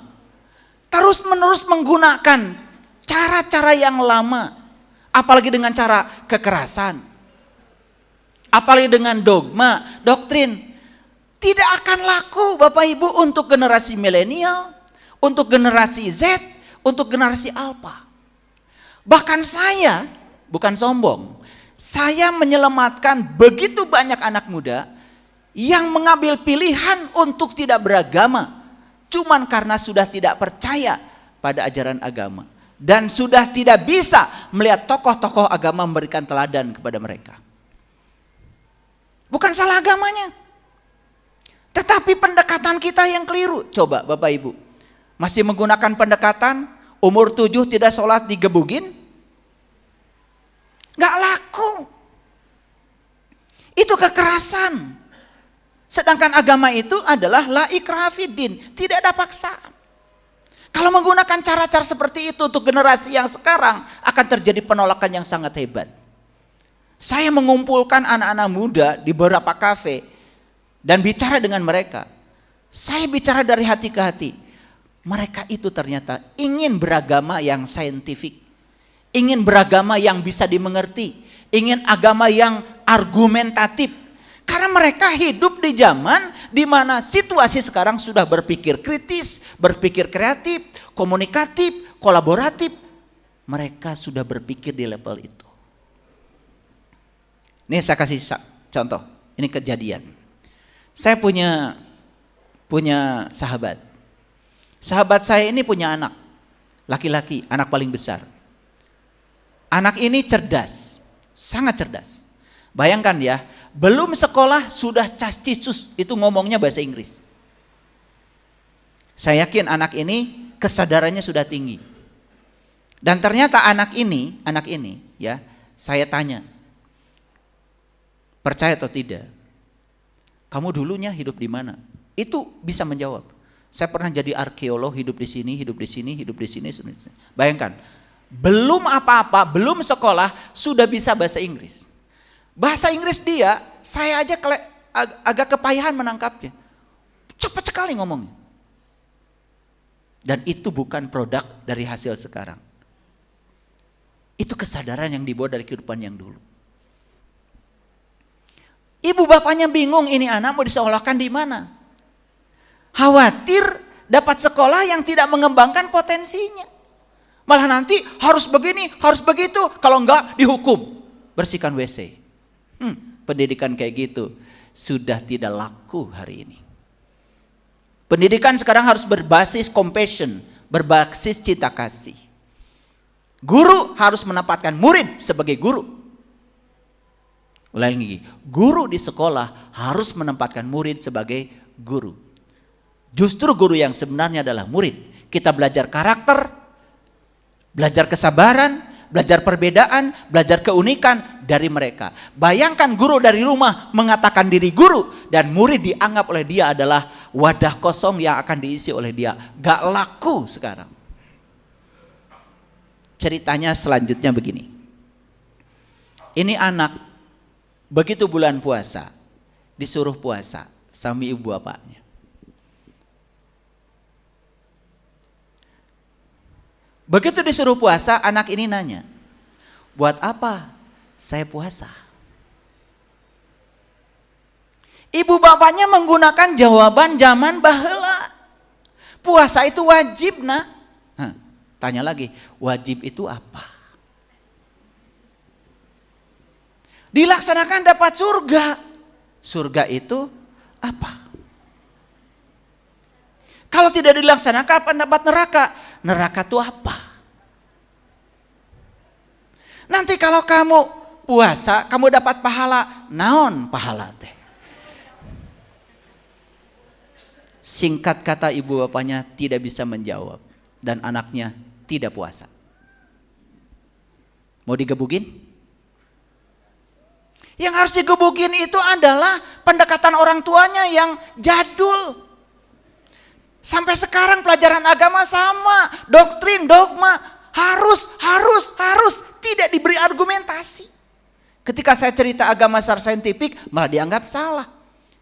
terus-menerus menggunakan cara-cara yang lama, apalagi dengan cara kekerasan. Apalagi dengan dogma, doktrin, tidak akan laku Bapak Ibu untuk generasi milenial, untuk generasi Z, untuk generasi Alpha. Bahkan saya, bukan sombong, saya menyelamatkan begitu banyak anak muda yang mengambil pilihan untuk tidak beragama, cuman karena sudah tidak percaya pada ajaran agama. Dan sudah tidak bisa melihat tokoh-tokoh agama memberikan teladan kepada mereka. Bukan salah agamanya, tetapi pendekatan kita yang keliru. Coba Bapak Ibu, masih menggunakan pendekatan umur 7 tidak sholat digebugin? Gak laku. Itu kekerasan. Sedangkan agama itu adalah la ikraha fiddin, tidak ada paksaan. Kalau menggunakan cara-cara seperti itu untuk generasi yang sekarang, akan terjadi penolakan yang sangat hebat. Saya mengumpulkan anak-anak muda di beberapa kafe dan bicara dengan mereka. Saya bicara dari hati ke hati. Mereka itu ternyata ingin beragama yang saintifik, ingin beragama yang bisa dimengerti, ingin agama yang argumentatif. Karena mereka hidup di zaman di mana situasi sekarang sudah berpikir kritis, berpikir kreatif, komunikatif, kolaboratif. Mereka sudah berpikir di level itu. Ini saya kasih contoh, ini kejadian. Saya punya sahabat. Sahabat saya ini punya anak, laki-laki, anak paling besar. Anak ini cerdas, sangat cerdas. Bayangkan ya, belum sekolah sudah cas-cisus, itu ngomongnya bahasa Inggris. Saya yakin anak ini kesadarannya sudah tinggi. Dan ternyata anak ini ya, saya tanya, percaya atau tidak? kamu dulunya hidup di mana? Itu bisa menjawab. Saya pernah jadi arkeolog, hidup di sini, hidup di sini, hidup di sini. Bayangkan, belum apa-apa, belum sekolah, sudah bisa bahasa Inggris. Bahasa Inggris dia, saya aja agak kepayahan menangkapnya. Cepat sekali ngomongnya. Dan itu bukan produk dari hasil sekarang. Itu kesadaran yang dibawa dari kehidupan yang dulu. Ibu bapaknya bingung, ini anak mau disekolahkan di mana? Khawatir dapat sekolah yang tidak mengembangkan potensinya. Malah nanti harus begini, harus begitu. Kalau enggak dihukum. Bersihkan WC. Pendidikan kayak gitu sudah tidak laku hari ini. Pendidikan sekarang harus berbasis compassion, berbasis cinta kasih. Guru harus menempatkan murid sebagai guru. Ulangi lagi, guru di sekolah harus menempatkan murid sebagai guru. Justru guru yang sebenarnya adalah murid. Kita belajar karakter, belajar kesabaran, belajar perbedaan, belajar keunikan dari mereka. Bayangkan guru dari rumah mengatakan diri guru dan murid dianggap oleh dia adalah wadah kosong yang akan diisi oleh dia. Gak laku sekarang. Ceritanya selanjutnya begini. Ini anak begitu bulan puasa disuruh puasa sama ibu bapaknya. Begitu disuruh puasa, anak ini nanya, buat apa saya puasa? Ibu bapaknya menggunakan jawaban zaman baheula. Puasa itu wajib, nah. Tanya lagi, wajib itu apa? Dilaksanakan dapat surga. Surga itu apa? Kalau tidak dilaksanakan apa dapat neraka? Neraka itu apa? Nanti kalau kamu puasa, kamu dapat pahala. Naon pahala teh? Singkat kata ibu bapaknya tidak bisa menjawab. Dan anaknya tidak puasa. Mau digebukin? Yang harus digebukin itu adalah pendekatan orang tuanya yang jadul. Sampai sekarang pelajaran agama sama, doktrin, dogma, harus, tidak diberi argumentasi. Ketika saya cerita agama secara saintifik, malah dianggap salah.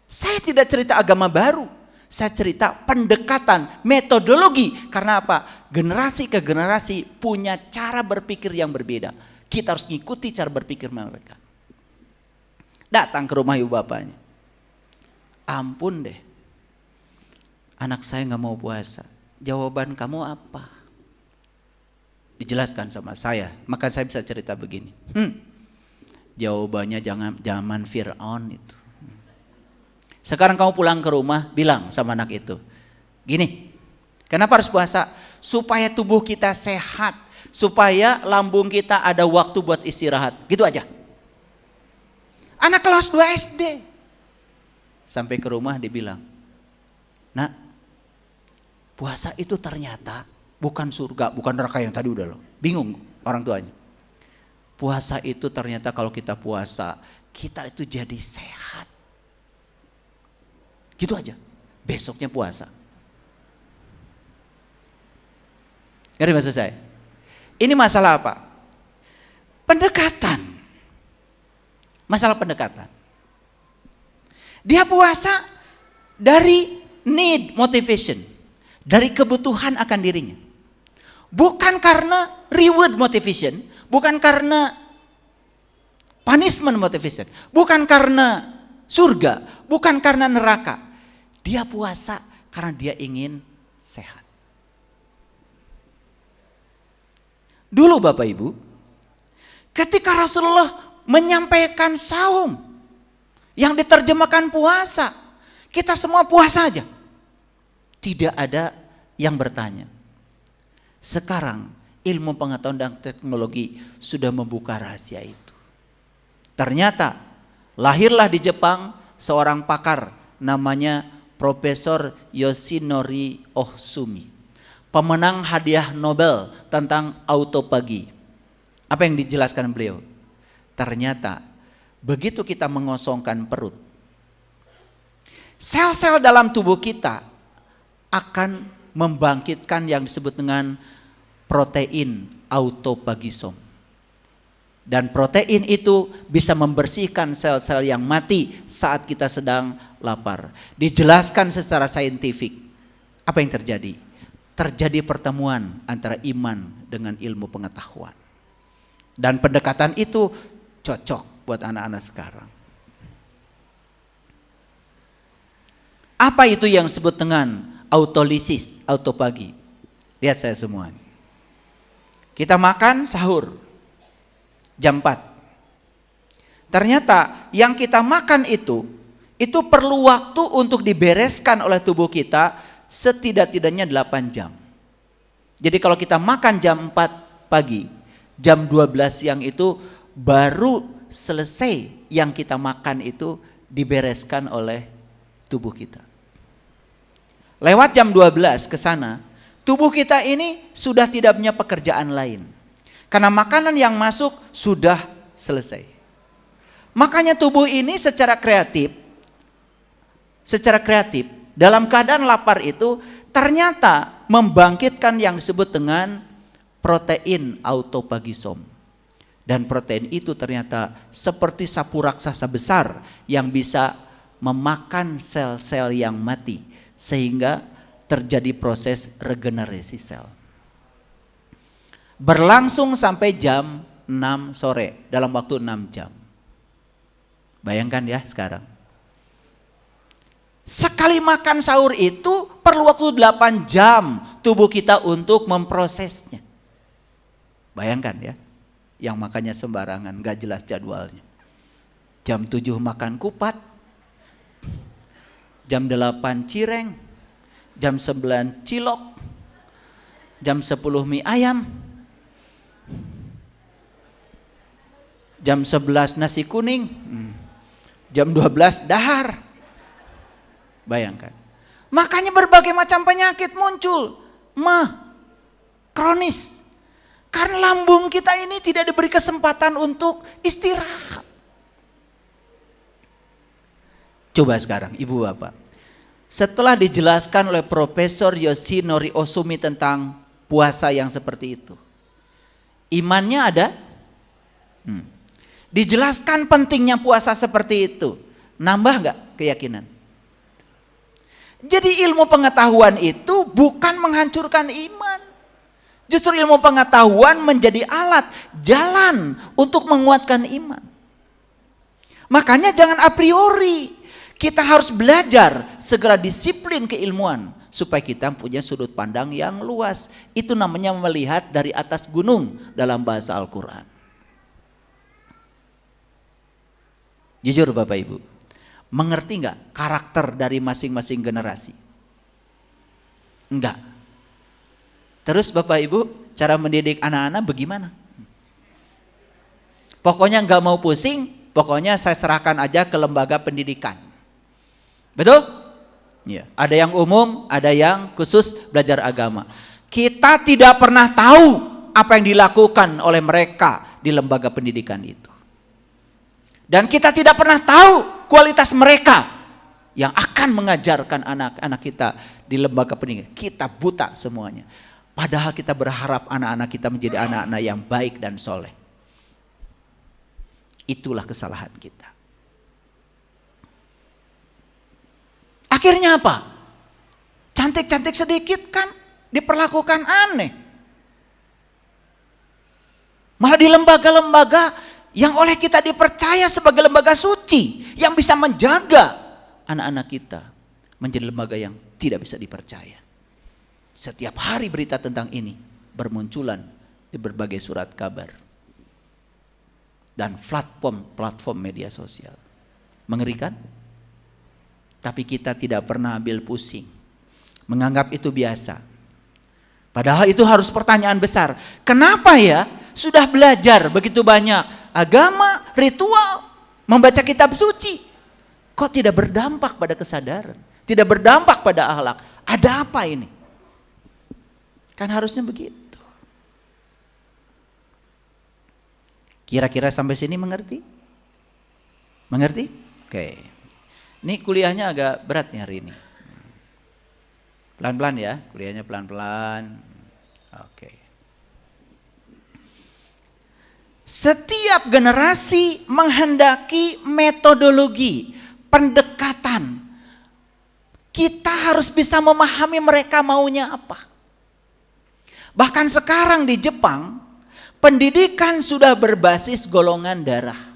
Saya tidak cerita agama baru, saya cerita pendekatan, metodologi. Karena apa? Generasi ke generasi punya cara berpikir yang berbeda. Kita harus ngikuti cara berpikir mereka. Datang ke rumah ibu bapaknya. Ampun deh. Anak saya gak mau puasa. Jawaban kamu apa? Dijelaskan sama saya. Maka saya bisa cerita begini. Jawabannya zaman Fir'aun itu. Sekarang kamu pulang ke rumah, bilang sama anak itu. Gini, kenapa harus puasa? Supaya tubuh kita sehat. Supaya lambung kita ada waktu buat istirahat. Gitu aja. Anak kelas 2 SD. Sampai ke rumah dia bilang, nak, puasa itu ternyata bukan surga, bukan neraka yang tadi udah loh. Bingung orang tuanya. Puasa itu ternyata kalau kita puasa, kita itu jadi sehat. Gitu aja. Besoknya puasa. Ngerti maksud saya? Ini masalah apa? Pendekatan. Masalah pendekatan. Dia puasa dari need, motivation. Dari kebutuhan akan dirinya. Bukan karena reward motivation. Bukan karena punishment motivation. Bukan karena surga. Bukan karena neraka. Dia puasa karena dia ingin sehat. Dulu Bapak Ibu, ketika Rasulullah menyampaikan saum yang diterjemahkan puasa, kita semua puasa aja. Tidak ada yang bertanya. Sekarang ilmu pengetahuan dan teknologi sudah membuka rahasia itu. Ternyata lahirlah di Jepang seorang pakar namanya Profesor Yoshinori Ohsumi. Pemenang hadiah Nobel tentang autopagi. Apa yang dijelaskan beliau? Ternyata begitu kita mengosongkan perut, sel-sel dalam tubuh kita akan membangkitkan yang disebut dengan protein autofagisom. Dan protein itu bisa membersihkan sel-sel yang mati saat kita sedang lapar. Dijelaskan secara saintifik. Apa yang terjadi? Terjadi pertemuan antara iman dengan ilmu pengetahuan. Dan pendekatan itu cocok buat anak-anak sekarang. Apa itu yang disebut dengan autolisis, autofagi? Lihat saya semua. Kita makan sahur jam 4. Ternyata yang kita makan itu perlu waktu untuk dibereskan oleh tubuh kita setidak-tidaknya 8 jam. Jadi kalau kita makan jam 4 pagi, jam 12 siang itu baru selesai yang kita makan itu dibereskan oleh tubuh kita. Lewat jam 12 ke sana, tubuh kita ini sudah tidak punya pekerjaan lain. Karena makanan yang masuk sudah selesai. Makanya tubuh ini secara kreatif dalam keadaan lapar itu ternyata membangkitkan yang disebut dengan protein autofagisom. Dan protein itu ternyata seperti sapu raksasa besar yang bisa memakan sel-sel yang mati sehingga terjadi proses regenerasi sel. Berlangsung sampai jam 6 sore dalam waktu 6 jam. Bayangkan ya sekarang. Sekali makan sahur itu perlu waktu 8 jam tubuh kita untuk memprosesnya. Bayangkan ya, yang makannya sembarangan, gak jelas jadwalnya. Jam 7 makan kupat, jam 8 cireng, jam 9 cilok, jam 10 mie ayam, jam 11 nasi kuning, jam 12 dahar. Bayangkan. Makanya berbagai macam penyakit muncul. Kronis. Karena lambung kita ini tidak diberi kesempatan untuk istirahat. Coba sekarang ibu bapak. Setelah dijelaskan oleh Profesor Yoshinori Osumi tentang puasa yang seperti itu. Imannya ada? Dijelaskan pentingnya puasa seperti itu. Nambah gak keyakinan? Jadi ilmu pengetahuan itu bukan menghancurkan iman. Justru ilmu pengetahuan menjadi alat, jalan untuk menguatkan iman. Makanya jangan a priori. Kita harus belajar segera disiplin keilmuan supaya kita punya sudut pandang yang luas. Itu namanya melihat dari atas gunung dalam bahasa Al-Quran. Jujur Bapak Ibu, mengerti nggak karakter dari masing-masing generasi? Enggak. Terus Bapak Ibu, cara mendidik anak-anak bagaimana? Pokoknya nggak mau pusing, pokoknya saya serahkan aja ke lembaga pendidikan. Betul? Ya. Ada yang umum, ada yang khusus belajar agama. Kita tidak pernah tahu apa yang dilakukan oleh mereka di lembaga pendidikan itu. Dan kita tidak pernah tahu kualitas mereka yang akan mengajarkan anak-anak kita di lembaga pendidikan. Kita buta semuanya. Padahal kita berharap anak-anak kita menjadi anak-anak yang baik dan soleh. Itulah kesalahan kita. Akhirnya apa? Cantik-cantik sedikit kan diperlakukan aneh. Malah di lembaga-lembaga yang oleh kita dipercaya sebagai lembaga suci yang bisa menjaga anak-anak kita menjadi lembaga yang tidak bisa dipercaya. Setiap hari berita tentang ini bermunculan di berbagai surat kabar dan platform media sosial. Mengerikan? Tapi kita tidak pernah ambil pusing, menganggap itu biasa. Padahal itu harus pertanyaan besar. Kenapa ya sudah belajar begitu banyak agama, ritual, membaca kitab suci, kok tidak berdampak pada kesadaran, tidak berdampak pada akhlak? Ada apa ini? Kan harusnya begitu. Kira-kira sampai sini mengerti? Mengerti? Oke. Ini kuliahnya agak berat nih hari ini. Pelan-pelan ya, kuliahnya pelan-pelan. Oke. Setiap generasi menghendaki metodologi, pendekatan. Kita harus bisa memahami mereka maunya apa. Bahkan sekarang di Jepang, pendidikan sudah berbasis golongan darah.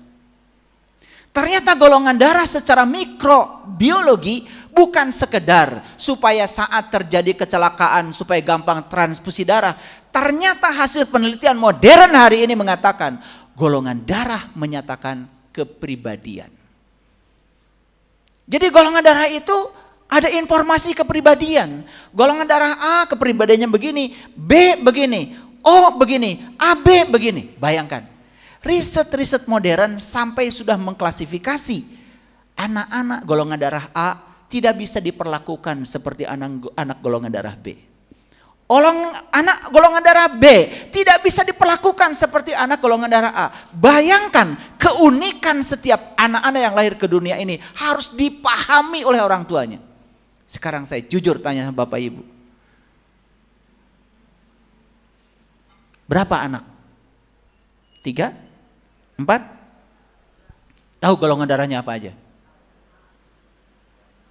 Ternyata golongan darah secara mikrobiologi bukan sekedar supaya saat terjadi kecelakaan supaya gampang transfusi darah. Ternyata hasil penelitian modern hari ini mengatakan golongan darah menyatakan kepribadian. Jadi golongan darah itu ada informasi kepribadian. Golongan darah A kepribadiannya begini, B begini, O begini, AB begini. Bayangkan. Riset-riset modern sampai sudah mengklasifikasi anak-anak golongan darah A tidak bisa diperlakukan seperti anak golongan darah B. Anak golongan darah B tidak bisa diperlakukan seperti anak golongan darah A. Bayangkan keunikan setiap anak-anak yang lahir ke dunia ini harus dipahami oleh orang tuanya. Sekarang saya jujur tanya sama Bapak Ibu. Berapa anak? 3? 4? Tahu golongan darahnya apa aja?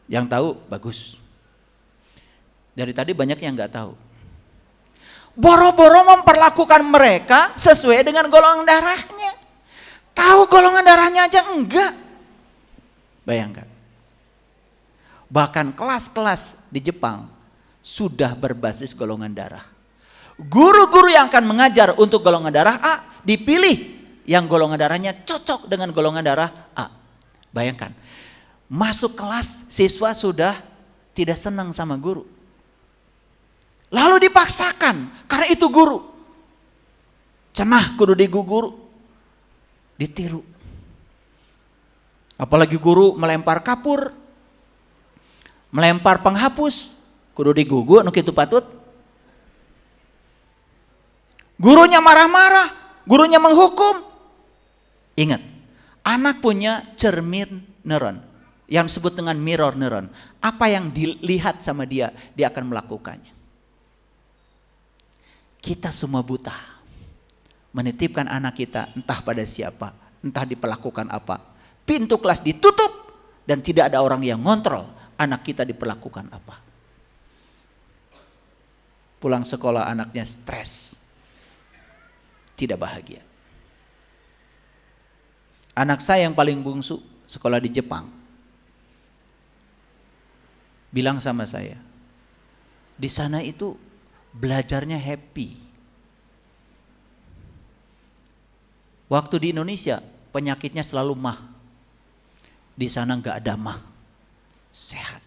Yang tahu bagus. Dari tadi banyak yang nggak tahu. Boro-boro memperlakukan mereka sesuai dengan golongan darahnya. Tahu golongan darahnya aja enggak. Bayangkan. Bahkan kelas-kelas di Jepang sudah berbasis golongan darah. Guru-guru yang akan mengajar untuk golongan darah A dipilih yang golongan darahnya cocok dengan golongan darah A. Bayangkan, masuk kelas siswa sudah tidak senang sama guru. Lalu dipaksakan, karena itu guru. Cenah kudu diguguru, ditiru. Apalagi guru melempar kapur, melempar penghapus, kudu digugu, anu kitu patut. Gurunya marah-marah, gurunya menghukum. Ingat, anak punya cermin neuron yang disebut dengan mirror neuron. Apa yang dilihat sama dia, dia akan melakukannya. Kita semua buta. Menitipkan anak kita entah pada siapa, entah diperlakukan apa. Pintu kelas ditutup dan tidak ada orang yang ngontrol anak kita diperlakukan apa. Pulang sekolah anaknya stres, tidak bahagia. Anak saya yang paling bungsu sekolah di Jepang bilang sama saya, di sana itu belajarnya happy. Waktu di Indonesia penyakitnya selalu mah, di sana nggak ada mah, sehat.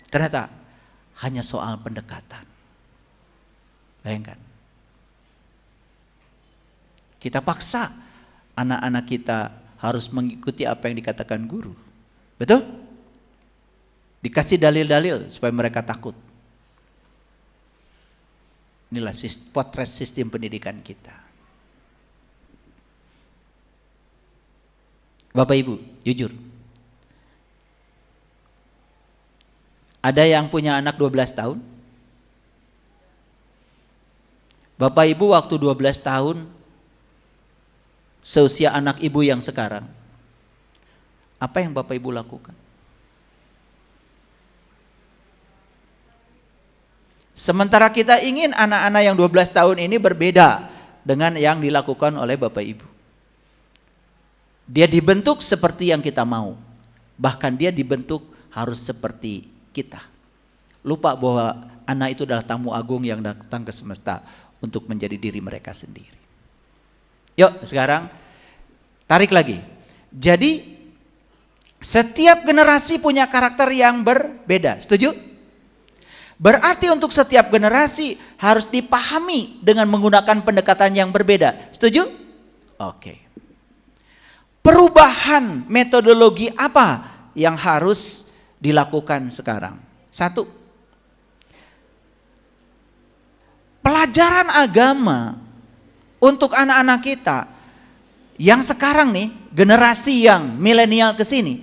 Ternyata hanya soal pendekatan. Bayangkan, kita paksa anak-anak kita harus mengikuti apa yang dikatakan guru. Betul? Dikasih dalil-dalil supaya mereka takut. Inilah potret sistem pendidikan kita. Bapak Ibu, jujur. Ada yang punya anak 12 tahun? Bapak Ibu waktu 12 tahun seusia anak ibu yang sekarang, apa yang Bapak Ibu lakukan? Sementara kita ingin anak-anak yang 12 tahun ini berbeda dengan yang dilakukan oleh Bapak Ibu. Dia dibentuk seperti yang kita mau. Bahkan dia dibentuk harus seperti kita. Lupa bahwa anak itu adalah tamu agung yang datang ke semesta untuk menjadi diri mereka sendiri. Yuk sekarang tarik lagi. Jadi setiap generasi punya karakter yang berbeda. Setuju? Berarti untuk setiap generasi harus dipahami dengan menggunakan pendekatan yang berbeda. Setuju? Oke. Perubahan metodologi apa yang harus dilakukan sekarang? 1. Pelajaran agama untuk anak-anak kita yang sekarang nih, generasi yang milenial ke sini,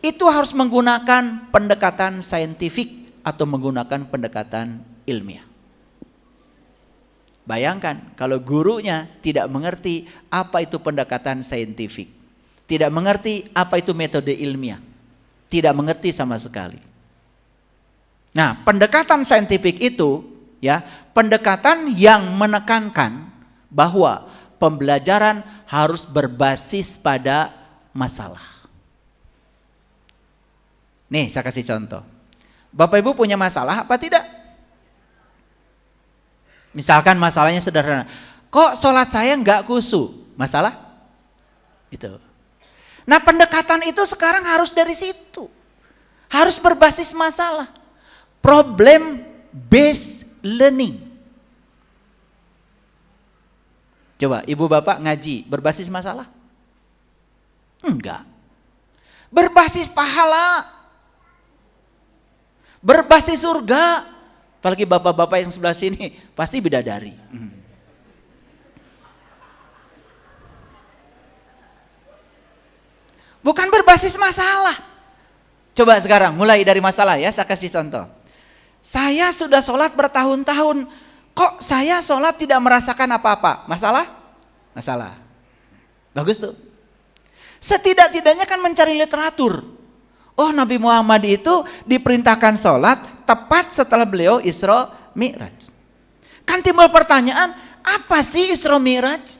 itu harus menggunakan pendekatan saintifik atau menggunakan pendekatan ilmiah. Bayangkan kalau gurunya tidak mengerti apa itu pendekatan saintifik, tidak mengerti apa itu metode ilmiah, tidak mengerti sama sekali. Nah, pendekatan saintifik itu ya, pendekatan yang menekankan bahwa pembelajaran harus berbasis pada masalah. Nih, saya kasih contoh. Bapak Ibu punya masalah apa tidak? Misalkan masalahnya sederhana. Kok sholat saya nggak khusyuk? Masalah? Itu. Nah, pendekatan itu sekarang harus dari situ. Harus berbasis masalah. Problem based learning. Coba ibu bapak ngaji berbasis masalah? Enggak. Berbasis pahala. Berbasis surga. Apalagi bapak-bapak yang sebelah sini pasti bidadari. Bukan berbasis masalah. Coba sekarang mulai dari masalah ya, saya kasih contoh. Saya sudah sholat bertahun-tahun, kok saya sholat tidak merasakan apa-apa? Masalah? Masalah. Bagus tuh. Setidak-tidaknya kan mencari literatur. Oh, Nabi Muhammad itu diperintahkan sholat tepat setelah beliau Isra Mi'raj. Kan timbul pertanyaan, apa sih Isra Mi'raj?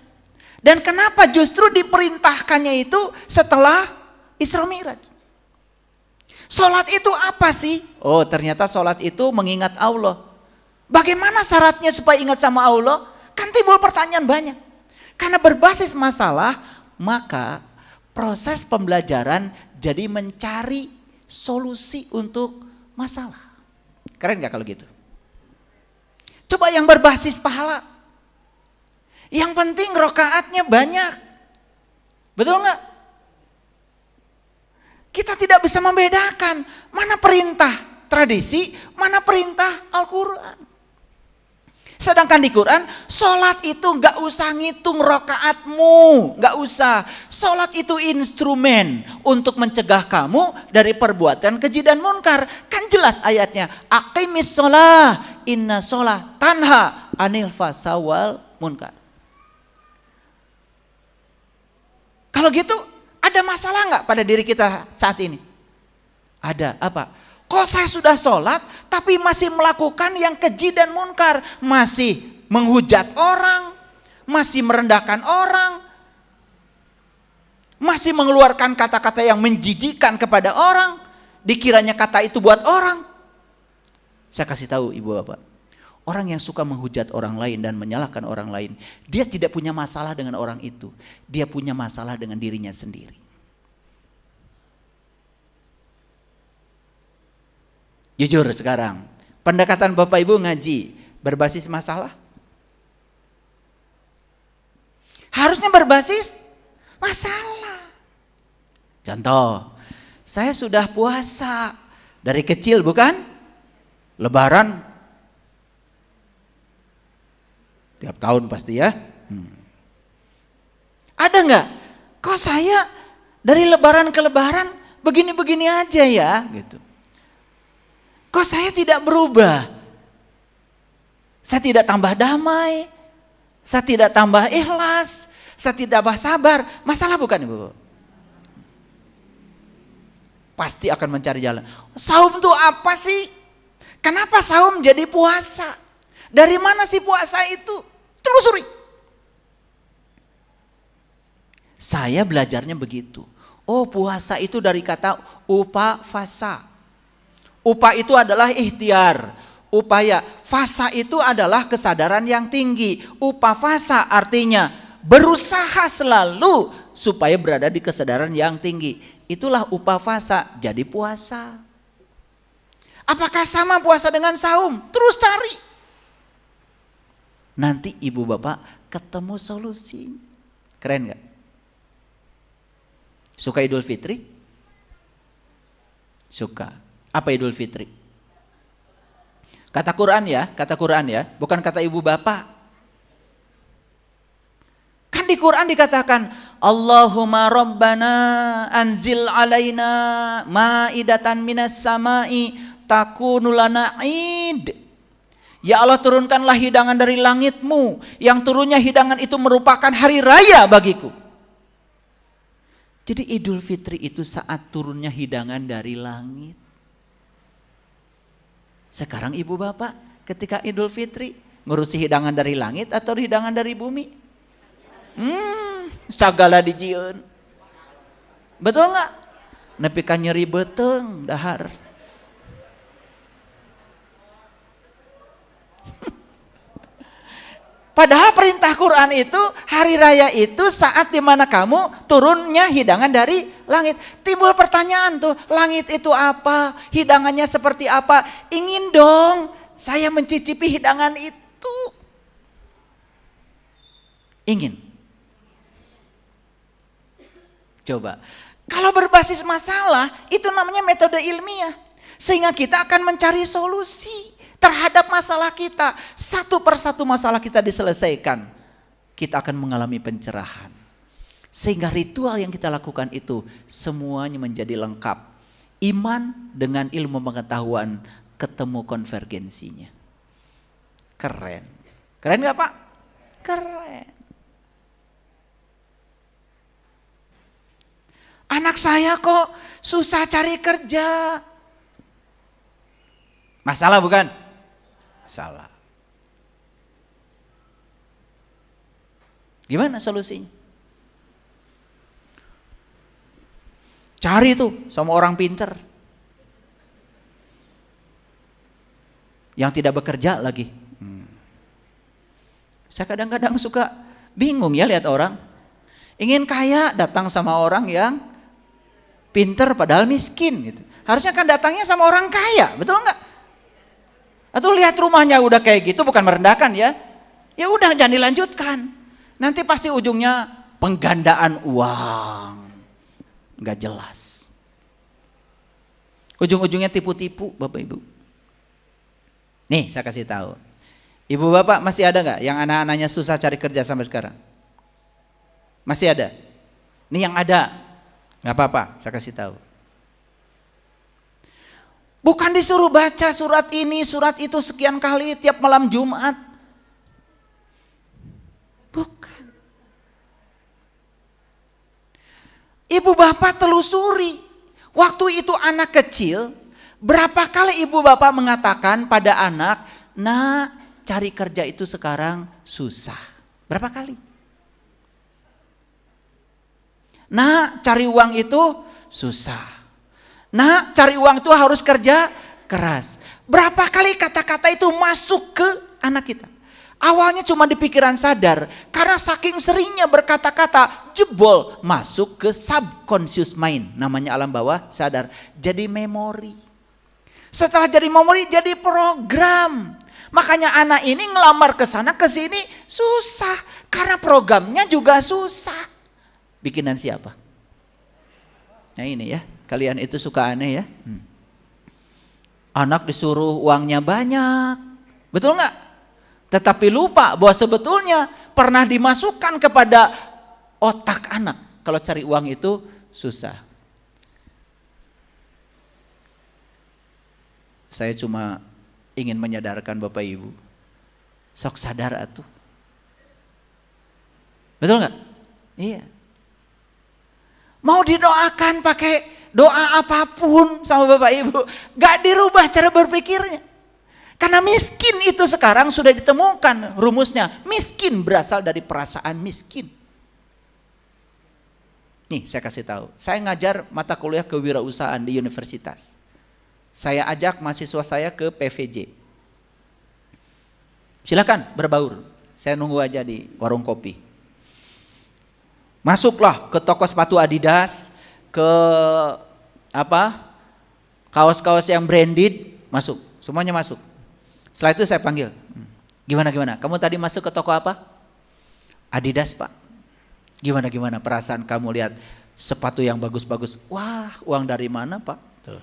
Dan kenapa justru diperintahkannya itu setelah Isra Mi'raj? Sholat itu apa sih? Oh, ternyata sholat itu mengingat Allah. Bagaimana syaratnya supaya ingat sama Allah? Kan timbul pertanyaan banyak. Karena berbasis masalah, maka proses pembelajaran jadi mencari solusi untuk masalah. Keren gak kalau gitu? Coba yang berbasis pahala. Yang penting rokaatnya banyak. Betul gak? Kita tidak bisa membedakan mana perintah tradisi, mana perintah Al-Quran. Sedangkan di Quran, sholat itu gak usah ngitung rokaatmu, gak usah. Sholat itu instrumen untuk mencegah kamu dari perbuatan keji dan munkar. Kan jelas ayatnya, aqimis sholah, inna sholah tanha anil fasawal munkar. Kalau gitu, ada masalah gak pada diri kita saat ini? Ada, apa? Kok saya sudah sholat tapi masih melakukan yang keji dan munkar. Masih menghujat orang, masih merendahkan orang, masih mengeluarkan kata-kata yang menjijikkan kepada orang. Dikiranya kata itu buat orang. Saya kasih tahu ibu bapak, orang yang suka menghujat orang lain dan menyalahkan orang lain, dia tidak punya masalah dengan orang itu. Dia punya masalah dengan dirinya sendiri. Jujur sekarang, pendekatan Bapak Ibu ngaji berbasis masalah? Harusnya berbasis masalah. Contoh, saya sudah puasa dari kecil bukan? Lebaran tiap tahun pasti ya. Ada nggak? Kok saya dari lebaran ke lebaran begini-begini aja ya gitu. Kok saya tidak berubah? Saya tidak tambah damai, saya tidak tambah ikhlas, saya tidak tambah sabar. Masalah bukan ibu? Pasti akan mencari jalan. Saum itu apa sih? Kenapa saum jadi puasa? Dari mana sih puasa itu? Telusuri. Saya belajarnya begitu. Oh, puasa itu dari kata upafasa. Upah itu adalah ikhtiar, upaya. Fasa itu adalah kesadaran yang tinggi. Upafasa artinya berusaha selalu supaya berada di kesadaran yang tinggi. Itulah upafasa, jadi puasa. Apakah sama puasa dengan saum? Terus cari. Nanti ibu bapak ketemu solusi. Keren gak? Suka Idul Fitri? Suka. Apa Idul Fitri? Kata Quran ya, bukan kata ibu bapak. Kan di Quran dikatakan Allahumma rabbana anzil alaina ma'idatan minas sama'i takunu lana id. Ya Allah, turunkanlah hidangan dari langitmu, yang turunnya hidangan itu merupakan hari raya bagiku. Jadi Idul Fitri itu saat turunnya hidangan dari langit. Sekarang ibu bapak ketika Idul Fitri ngurusi hidangan dari langit atau hidangan dari bumi? Sagala dijieun. Betul nggak? Nepi ka nyeri beteng dahar. Padahal perintah Quran itu hari raya itu saat dimana kamu turunnya hidangan dari langit. Timbul pertanyaan tuh, langit itu apa? Hidangannya seperti apa? Ingin dong saya mencicipi hidangan itu. Ingin. Coba. Kalau berbasis masalah itu namanya metode ilmiah. Sehingga kita akan mencari solusi terhadap masalah kita. Satu persatu masalah kita diselesaikan, kita akan mengalami pencerahan. Sehingga ritual yang kita lakukan itu semuanya menjadi lengkap. Iman dengan ilmu pengetahuan ketemu konvergensinya. Keren. Keren gak Pak? Keren. Anak saya kok susah cari kerja. Masalah bukan? Salah. Gimana solusinya? Cari tuh sama orang pinter. Yang tidak bekerja lagi. Saya kadang-kadang suka bingung ya lihat orang. Ingin kaya datang sama orang yang pinter padahal miskin gitu. Harusnya kan datangnya sama orang kaya, betul enggak? Atau lihat rumahnya udah kayak gitu, bukan merendahkan ya. Ya udah jangan dilanjutkan. Nanti pasti ujungnya penggandaan uang. Enggak jelas. Ujung-ujungnya tipu-tipu Bapak Ibu. Nih saya kasih tahu. Ibu Bapak masih ada enggak yang anak-anaknya susah cari kerja sampai sekarang? Masih ada? Nih yang ada. Enggak apa-apa, saya kasih tahu. Bukan disuruh baca surat ini, surat itu sekian kali tiap malam Jumat. Bukan. Ibu bapak telusuri. Waktu itu anak kecil, berapa kali ibu bapak mengatakan pada anak, nak cari kerja itu sekarang susah. Berapa kali? Nak cari uang itu susah. Nah, cari uang itu harus kerja keras. Berapa kali kata-kata itu masuk ke anak kita? Awalnya cuma di pikiran sadar, karena saking seringnya berkata-kata, jebol masuk ke subconscious mind, namanya alam bawah sadar, jadi memori. Setelah jadi memori, jadi program. Makanya anak ini ngelamar ke sana ke sini susah, karena programnya juga susah. Bikinan siapa? Nah ini ya. Kalian itu suka aneh ya. Anak disuruh uangnya banyak. Betul nggak? Tetapi lupa bahwa sebetulnya pernah dimasukkan kepada otak anak. Kalau cari uang itu susah. Saya cuma ingin menyadarkan Bapak Ibu. Sok sadar atuh. Betul nggak? Iya. Mau didoakan pakai doa apapun sama Bapak Ibu, gak dirubah cara berpikirnya. Karena miskin itu sekarang sudah ditemukan rumusnya. Miskin berasal dari perasaan miskin. Nih saya kasih tahu, saya ngajar mata kuliah kewirausahaan di universitas. Saya ajak mahasiswa saya ke PVJ. Silakan berbaur, saya nunggu aja di warung kopi. Masuklah ke toko sepatu Adidas, ke kaos-kaos yang branded, masuk, semuanya masuk. Setelah itu saya panggil, gimana, kamu tadi masuk ke toko apa? Adidas Pak. Gimana perasaan kamu lihat sepatu yang bagus-bagus? Wah, uang dari mana Pak? Tuh.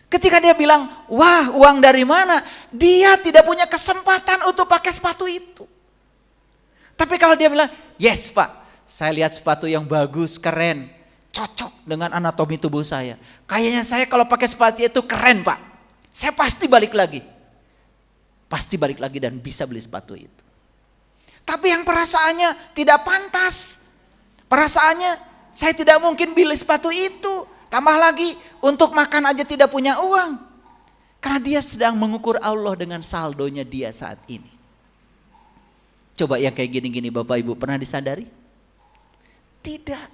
Ketika dia bilang, wah uang dari mana? Dia tidak punya kesempatan untuk pakai sepatu itu. Tapi kalau dia bilang, yes Pak, saya lihat sepatu yang bagus, keren, cocok dengan anatomi tubuh saya. Kayaknya saya kalau pakai sepatu itu keren Pak. Saya pasti balik lagi. Pasti balik lagi dan bisa beli sepatu itu. Tapi yang perasaannya tidak pantas. Perasaannya saya tidak mungkin beli sepatu itu. Tambah lagi untuk makan aja tidak punya uang. Karena dia sedang mengukur Allah dengan saldonya dia saat ini. Coba yang kayak gini-gini Bapak Ibu pernah disadari? Tidak.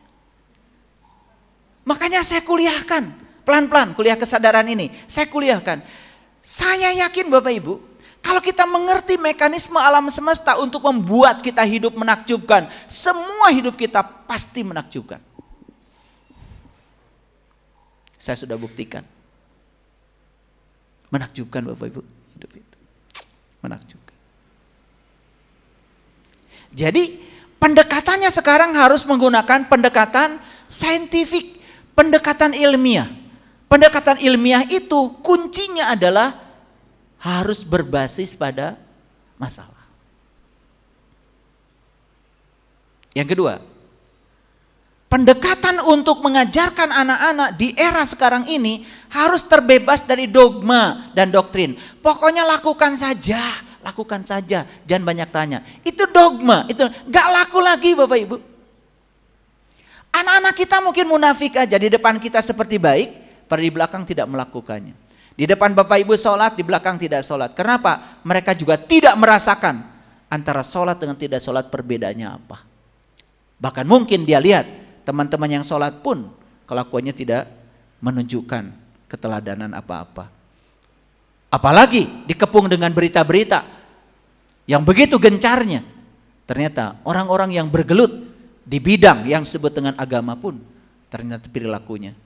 Makanya saya kuliahkan, pelan-pelan kuliah kesadaran ini. Saya kuliahkan. Saya yakin Bapak Ibu, kalau kita mengerti mekanisme alam semesta untuk membuat kita hidup menakjubkan, semua hidup kita pasti menakjubkan. Saya sudah buktikan. Menakjubkan Bapak Ibu, hidup itu. Menakjubkan. Jadi pendekatannya sekarang harus menggunakan pendekatan saintifik, pendekatan ilmiah. Pendekatan ilmiah itu kuncinya adalah harus berbasis pada masalah. Yang kedua, pendekatan untuk mengajarkan anak-anak di era sekarang ini harus terbebas dari dogma dan doktrin. Pokoknya lakukan saja. Lakukan saja, jangan banyak tanya. Itu dogma, itu gak laku lagi Bapak Ibu. Anak-anak kita mungkin munafik aja, di depan kita seperti baik, pada di belakang tidak melakukannya. Di depan Bapak Ibu sholat, di belakang tidak sholat. Kenapa? Mereka juga tidak merasakan antara sholat dengan tidak sholat perbedaannya apa. Bahkan mungkin dia lihat teman-teman yang sholat pun kelakuannya tidak menunjukkan keteladanan apa-apa. Apalagi dikepung dengan berita-berita yang begitu gencarnya. Ternyata orang-orang yang bergelut di bidang yang disebut dengan agama pun ternyata perilakunya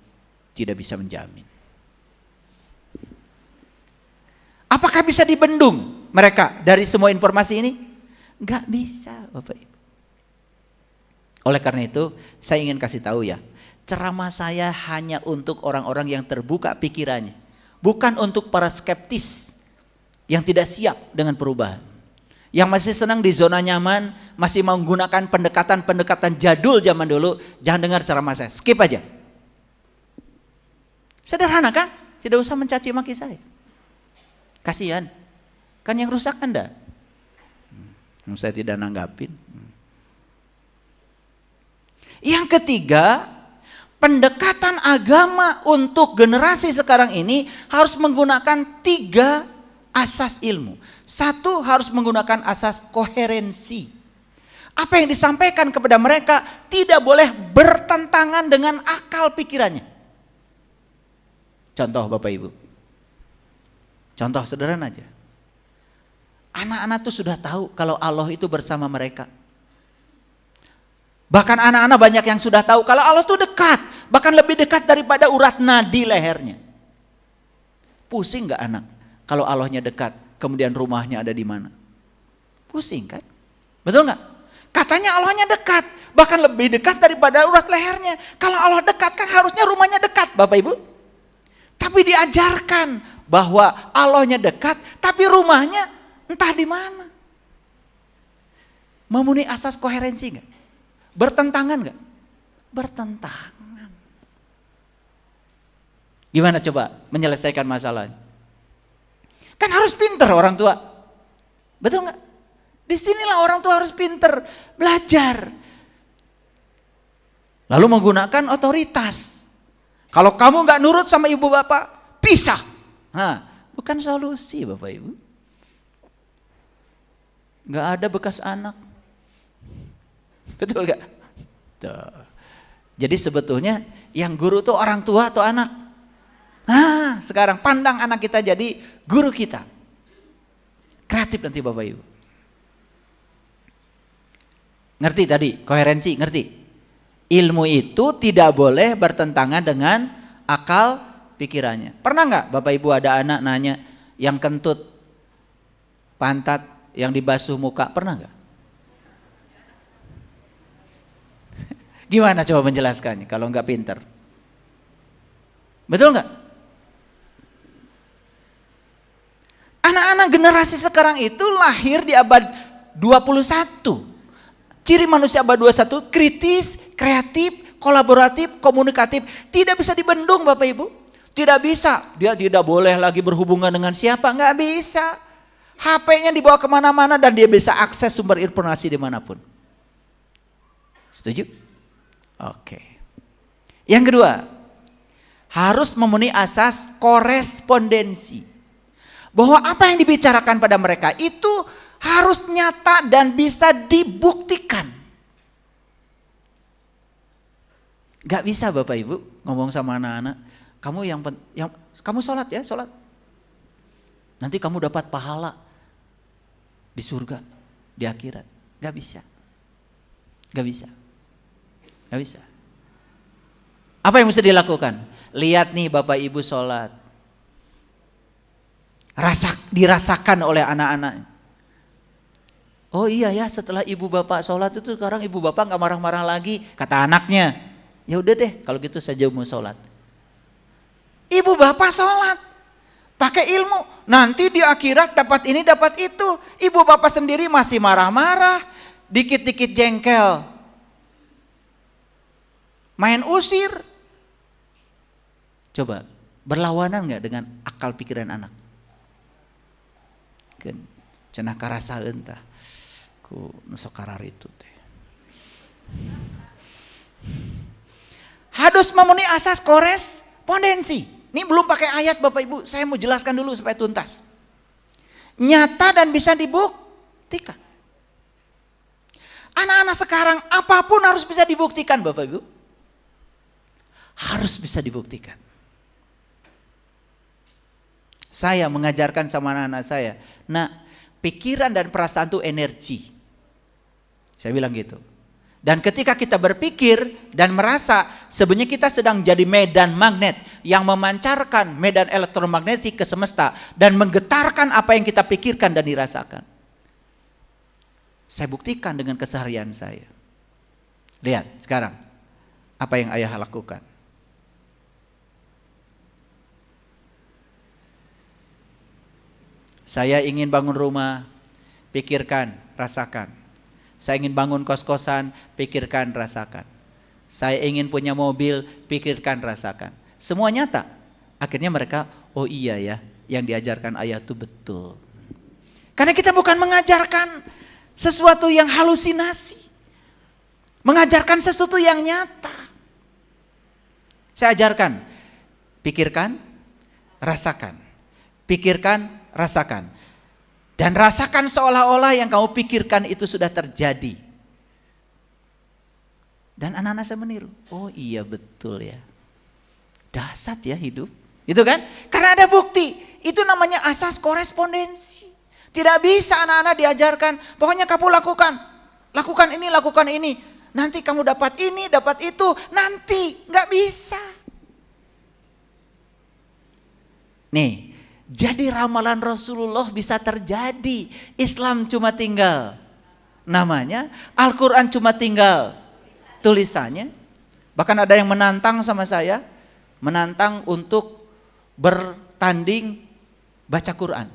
tidak bisa menjamin. Apakah bisa dibendung mereka dari semua informasi ini? Gak bisa Bapak Ibu. Oleh karena itu saya ingin kasih tahu ya, ceramah saya hanya untuk orang-orang yang terbuka pikirannya. Bukan untuk para skeptis yang tidak siap dengan perubahan. Yang masih senang di zona nyaman, masih menggunakan pendekatan-pendekatan jadul zaman dulu, jangan dengar ceramah saya, skip aja. Sederhana kan? Tidak usah mencaci maki saya. Kasihan. Kan yang rusak Anda. Saya tidak nanggapin. Yang ketiga, pendekatan agama untuk generasi sekarang ini harus menggunakan 3 asas ilmu. 1, harus menggunakan asas koherensi. Apa yang disampaikan kepada mereka tidak boleh bertentangan dengan akal pikirannya. Contoh Bapak Ibu. Contoh sederhana aja. Anak-anak tuh sudah tahu kalau Allah itu bersama mereka. Bahkan anak-anak banyak yang sudah tahu kalau Allah itu dekat. Bahkan lebih dekat daripada urat nadi lehernya. Pusing gak anak kalau Allahnya dekat, kemudian rumahnya ada di mana? Pusing kan? Betul gak? Katanya Allahnya dekat, bahkan lebih dekat daripada urat lehernya. Kalau Allah dekat kan harusnya rumahnya dekat Bapak Ibu. Tapi diajarkan bahwa Allahnya dekat, tapi rumahnya entah di mana. Memenuhi asas koherensi gak? Bertentangan gak? Bertentangan. Gimana coba menyelesaikan masalahnya? Kan harus pinter orang tua. Betul gak? Disinilah orang tua harus pinter, belajar. Lalu menggunakan otoritas. Kalau kamu gak nurut sama ibu bapak, pisah. Nah, bukan solusi Bapak Ibu. Gak ada bekas anak. Betul gak? Tuh. Jadi sebetulnya yang guru tuh orang tua atau anak? Nah, sekarang pandang anak kita jadi guru kita. Kreatif nanti Bapak Ibu. Ngerti tadi? Koherensi, ngerti? Ilmu itu tidak boleh bertentangan dengan akal pikirannya. Pernah nggak Bapak Ibu ada anak nanya yang kentut pantat yang dibasuh muka, pernah nggak? Gimana coba menjelaskannya kalau nggak pinter? Betul nggak? Anak-anak generasi sekarang itu lahir di abad 21. Ciri manusia abad 21 kritis, kreatif, kolaboratif, komunikatif. Tidak bisa dibendung Bapak Ibu. Tidak bisa. Dia tidak boleh lagi berhubungan dengan siapa. Nggak bisa. HP-nya dibawa kemana-mana dan dia bisa akses sumber informasi dimanapun. Setuju? Oke. Yang kedua, harus memenuhi asas korespondensi. Bahwa apa yang dibicarakan pada mereka itu harus nyata dan bisa dibuktikan. Gak bisa Bapak Ibu ngomong sama anak-anak, kamu kamu sholat ya, sholat. Nanti kamu dapat pahala di surga, di akhirat. Gak bisa. Gak bisa. Gak bisa. Apa yang mesti dilakukan? Lihat nih Bapak Ibu sholat. Dirasakan oleh anak-anak. Oh iya ya, setelah ibu bapak sholat itu sekarang ibu bapak gak marah-marah lagi. Kata anaknya, ya udah deh kalau gitu saja mau sholat. Ibu bapak sholat, pakai ilmu. Nanti di akhirat dapat ini dapat itu. Ibu bapak sendiri masih marah-marah, dikit-dikit jengkel. Main usir. Coba, berlawanan gak dengan akal pikiran anak? Kan, cenah karasa entah. Ku nusokarar itu teh. Harus memenuhi asas korespondensi. Ini belum pakai ayat Bapak Ibu, saya mau jelaskan dulu supaya tuntas. Nyata dan bisa dibuktikan. Anak-anak sekarang apapun harus bisa dibuktikan Bapak Ibu. Harus bisa dibuktikan. Saya mengajarkan sama anak-anak saya, nah pikiran dan perasaan itu energi. Saya bilang gitu. Dan ketika kita berpikir dan merasa, sebenarnya kita sedang jadi medan magnet yang memancarkan medan elektromagnetik ke semesta dan menggetarkan apa yang kita pikirkan dan dirasakan. Saya buktikan dengan keseharian saya. Lihat sekarang apa yang ayah lakukan. Saya ingin bangun rumah, pikirkan, rasakan. Saya ingin bangun kos-kosan, pikirkan, rasakan. Saya ingin punya mobil, pikirkan, rasakan. Semua nyata. Akhirnya mereka, oh iya ya, yang diajarkan ayah itu betul. Karena kita bukan mengajarkan sesuatu yang halusinasi. Mengajarkan sesuatu yang nyata. Saya ajarkan, pikirkan, rasakan. Pikirkan, rasakan. Dan rasakan seolah-olah yang kamu pikirkan itu sudah terjadi. Dan anak-anak saya meniru. Oh iya betul ya. Dahsyat ya hidup. Gitu kan? Karena ada bukti. Itu namanya asas korespondensi. Tidak bisa anak-anak diajarkan. Pokoknya kamu lakukan. Lakukan ini, lakukan ini. Nanti kamu dapat ini, dapat itu. Nanti. Gak bisa. Nih. Jadi ramalan Rasulullah bisa terjadi. Islam cuma tinggal namanya, Al-Quran cuma tinggal tulisannya. Bahkan ada yang menantang sama saya, menantang untuk bertanding baca Quran.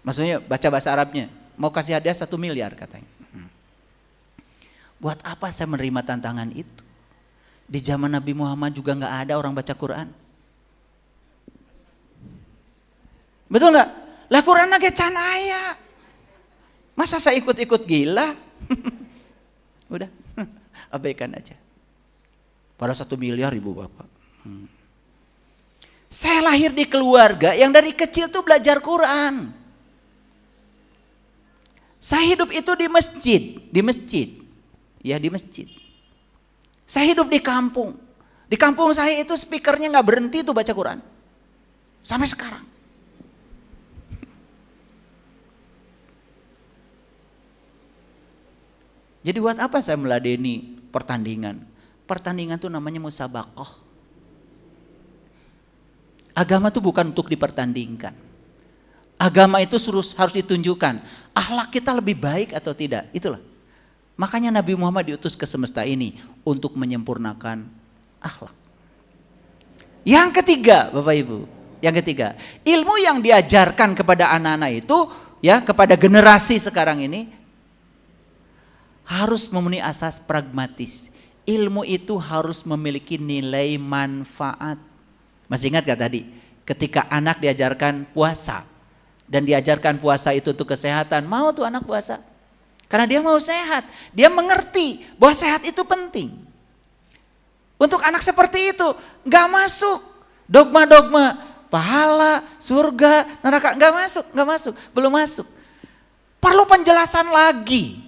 Maksudnya baca bahasa Arabnya, mau kasih hadiah 1 miliar katanya. Buat apa saya menerima tantangan itu? Di zaman Nabi Muhammad juga gak ada orang baca Quran. Betul nggak? Lah Quran lagi can aya. Masa saya ikut-ikut gila? Udah, abaikan aja. Pada 1 miliar ibu bapak. Saya lahir di keluarga yang dari kecil tuh belajar Quran. Saya hidup itu di masjid. Ya di masjid. Saya hidup di kampung. Di kampung saya itu speakernya nggak berhenti tuh baca Quran. Sampai sekarang. Jadi buat apa saya meladeni pertandingan? Pertandingan itu namanya musabaqah. Agama itu bukan untuk dipertandingkan. Agama itu harus ditunjukkan. Akhlak kita lebih baik atau tidak, itulah. Makanya Nabi Muhammad diutus ke semesta ini untuk menyempurnakan akhlak. Yang ketiga, Bapak Ibu, ilmu yang diajarkan kepada anak-anak itu, ya kepada generasi sekarang ini, harus memenuhi asas pragmatis. Ilmu itu harus memiliki nilai manfaat. Masih ingat gak tadi? Ketika anak diajarkan puasa dan diajarkan puasa itu untuk kesehatan, mau tuh anak puasa. Karena dia mau sehat, dia mengerti bahwa sehat itu penting. Untuk anak seperti itu gak masuk dogma-dogma pahala, surga, neraka, gak masuk, belum masuk. Perlu penjelasan lagi.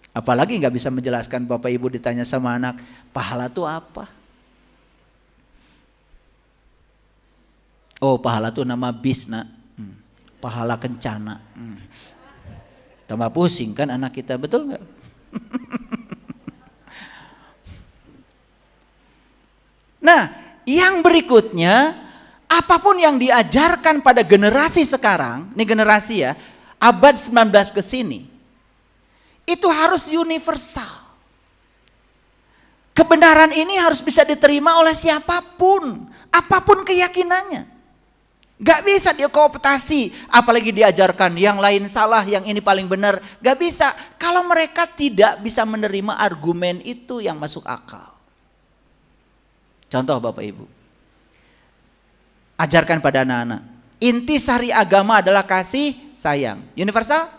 Apalagi gak bisa menjelaskan, Bapak Ibu ditanya sama anak, pahala itu apa? Oh, pahala itu nama bis, nak. Pahala kencana. Tambah pusing kan anak kita, betul gak? Nah, yang berikutnya, apapun yang diajarkan pada generasi sekarang, ini generasi ya, abad 19 ke sini, itu harus universal. Kebenaran ini harus bisa diterima oleh siapapun, apapun keyakinannya. Gak bisa dia kooptasi, apalagi diajarkan yang lain salah, yang ini paling benar. Gak bisa, kalau mereka tidak bisa menerima argumen itu yang masuk akal. Contoh Bapak Ibu, ajarkan pada anak-anak, inti sari agama adalah kasih sayang. Universal?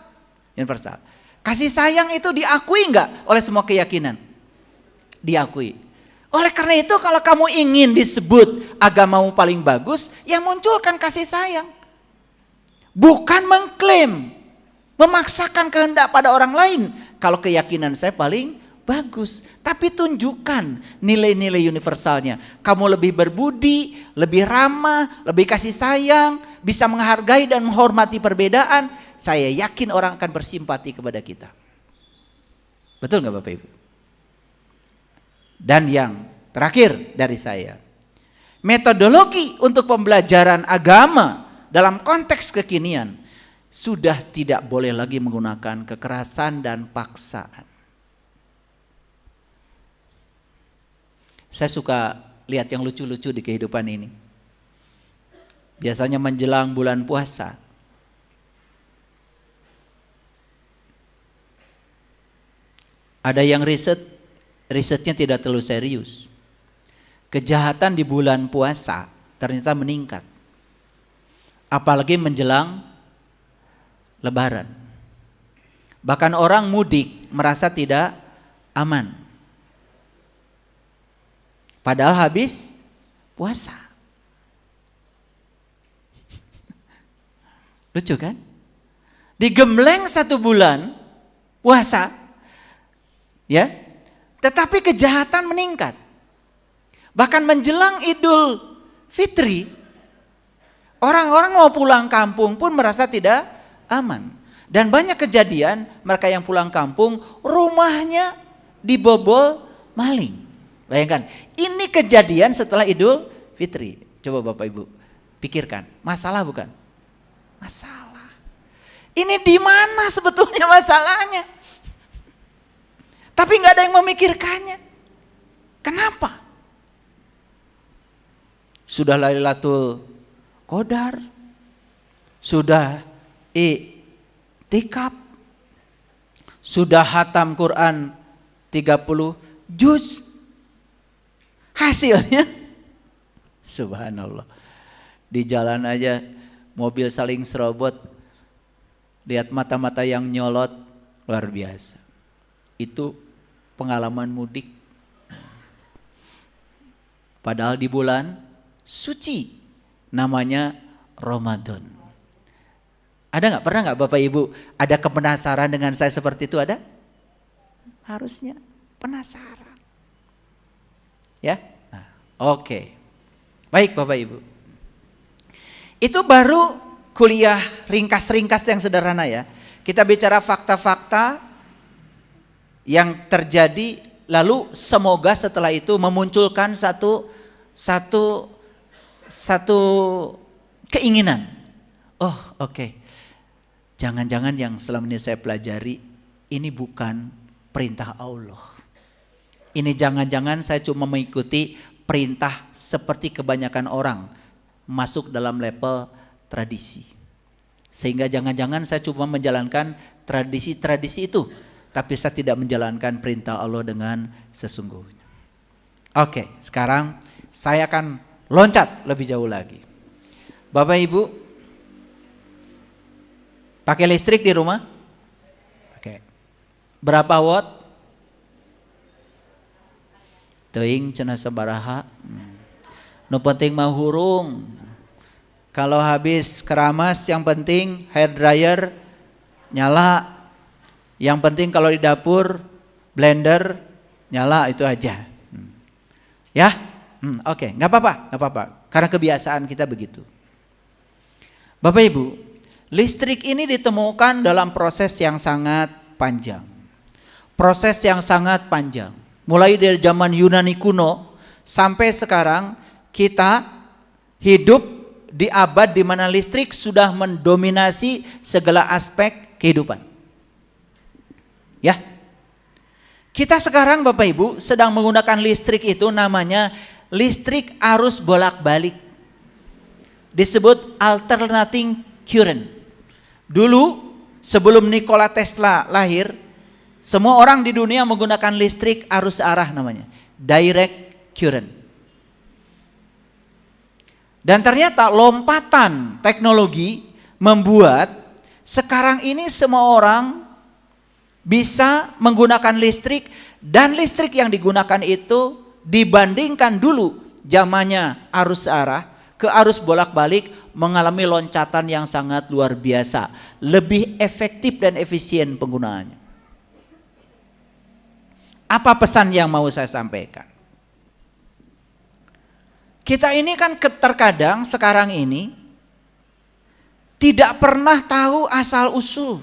Universal. Kasih sayang itu diakui enggak oleh semua keyakinan? Diakui. Oleh karena itu kalau kamu ingin disebut agamamu paling bagus, ya munculkan kasih sayang. Bukan mengklaim, memaksakan kehendak pada orang lain. Kalau keyakinan saya paling bagus, tapi tunjukkan nilai-nilai universalnya. Kamu lebih berbudi, lebih ramah, lebih kasih sayang, bisa menghargai dan menghormati perbedaan. Saya yakin orang akan bersimpati kepada kita. Betul nggak Bapak Ibu? Dan yang terakhir dari saya, metodologi untuk pembelajaran agama dalam konteks kekinian sudah tidak boleh lagi menggunakan kekerasan dan paksaan. Saya suka lihat yang lucu-lucu di kehidupan ini. Biasanya menjelang bulan puasa, ada yang risetnya tidak terlalu serius. Kejahatan di bulan puasa ternyata meningkat. Apalagi menjelang Lebaran. Bahkan orang mudik merasa tidak aman. Padahal habis puasa. Lucu kan? Digembleng 1 bulan puasa, ya, tetapi kejahatan meningkat. Bahkan menjelang Idul Fitri, orang-orang mau pulang kampung pun merasa tidak aman. Dan banyak kejadian mereka yang pulang kampung rumahnya dibobol maling. Bayangkan, ini kejadian setelah Idul Fitri. Coba Bapak Ibu pikirkan, masalah bukan? Masalah. Ini di mana sebetulnya masalahnya? Tapi nggak ada yang memikirkannya. Kenapa? Sudah Lailatul Qadar, sudah i'tikaf, sudah hatam Quran 30 juz. Hasilnya subhanallah, di jalan aja mobil saling serobot, lihat mata-mata yang nyolot, luar biasa. Itu pengalaman mudik. Padahal di bulan suci namanya Ramadan. Ada nggak, pernah nggak Bapak Ibu ada kepenasaran dengan saya seperti itu? Ada? Harusnya penasaran. Ya, nah, oke. Baik Bapak Ibu. Itu baru kuliah ringkas-ringkas yang sederhana ya. Kita bicara fakta-fakta yang terjadi, lalu semoga setelah itu memunculkan satu keinginan. Oh, oke. Jangan-jangan yang selama ini saya pelajari ini bukan perintah Allah. Ini jangan-jangan saya cuma mengikuti perintah seperti kebanyakan orang, masuk dalam level tradisi. Sehingga jangan-jangan saya cuma menjalankan tradisi-tradisi itu tapi saya tidak menjalankan perintah Allah dengan sesungguhnya. Oke, sekarang saya akan loncat lebih jauh lagi. Bapak Ibu, pakai listrik di rumah? Oke. Berapa watt? Teuing cenah sabaraha. Nu penting mah hurung. Kalau habis keramas yang penting hair dryer nyala. Yang penting kalau di dapur blender nyala, itu aja. Ya? Oke, nggak apa-apa. Karena kebiasaan kita begitu. Bapak Ibu, listrik ini ditemukan dalam proses yang sangat panjang. Proses yang sangat panjang. Mulai dari zaman Yunani kuno sampai sekarang kita hidup di abad di mana listrik sudah mendominasi segala aspek kehidupan. Ya. Kita sekarang Bapak Ibu sedang menggunakan listrik itu namanya listrik arus bolak-balik. Disebut alternating current. Dulu sebelum Nikola Tesla lahir, semua orang di dunia menggunakan listrik arus arah namanya, direct current. Dan ternyata lompatan teknologi membuat sekarang ini semua orang bisa menggunakan listrik, dan listrik yang digunakan itu dibandingkan dulu zamannya arus arah ke arus bolak-balik mengalami loncatan yang sangat luar biasa, lebih efektif dan efisien penggunaannya. Apa pesan yang mau saya sampaikan? Kita ini kan terkadang sekarang ini tidak pernah tahu asal usul,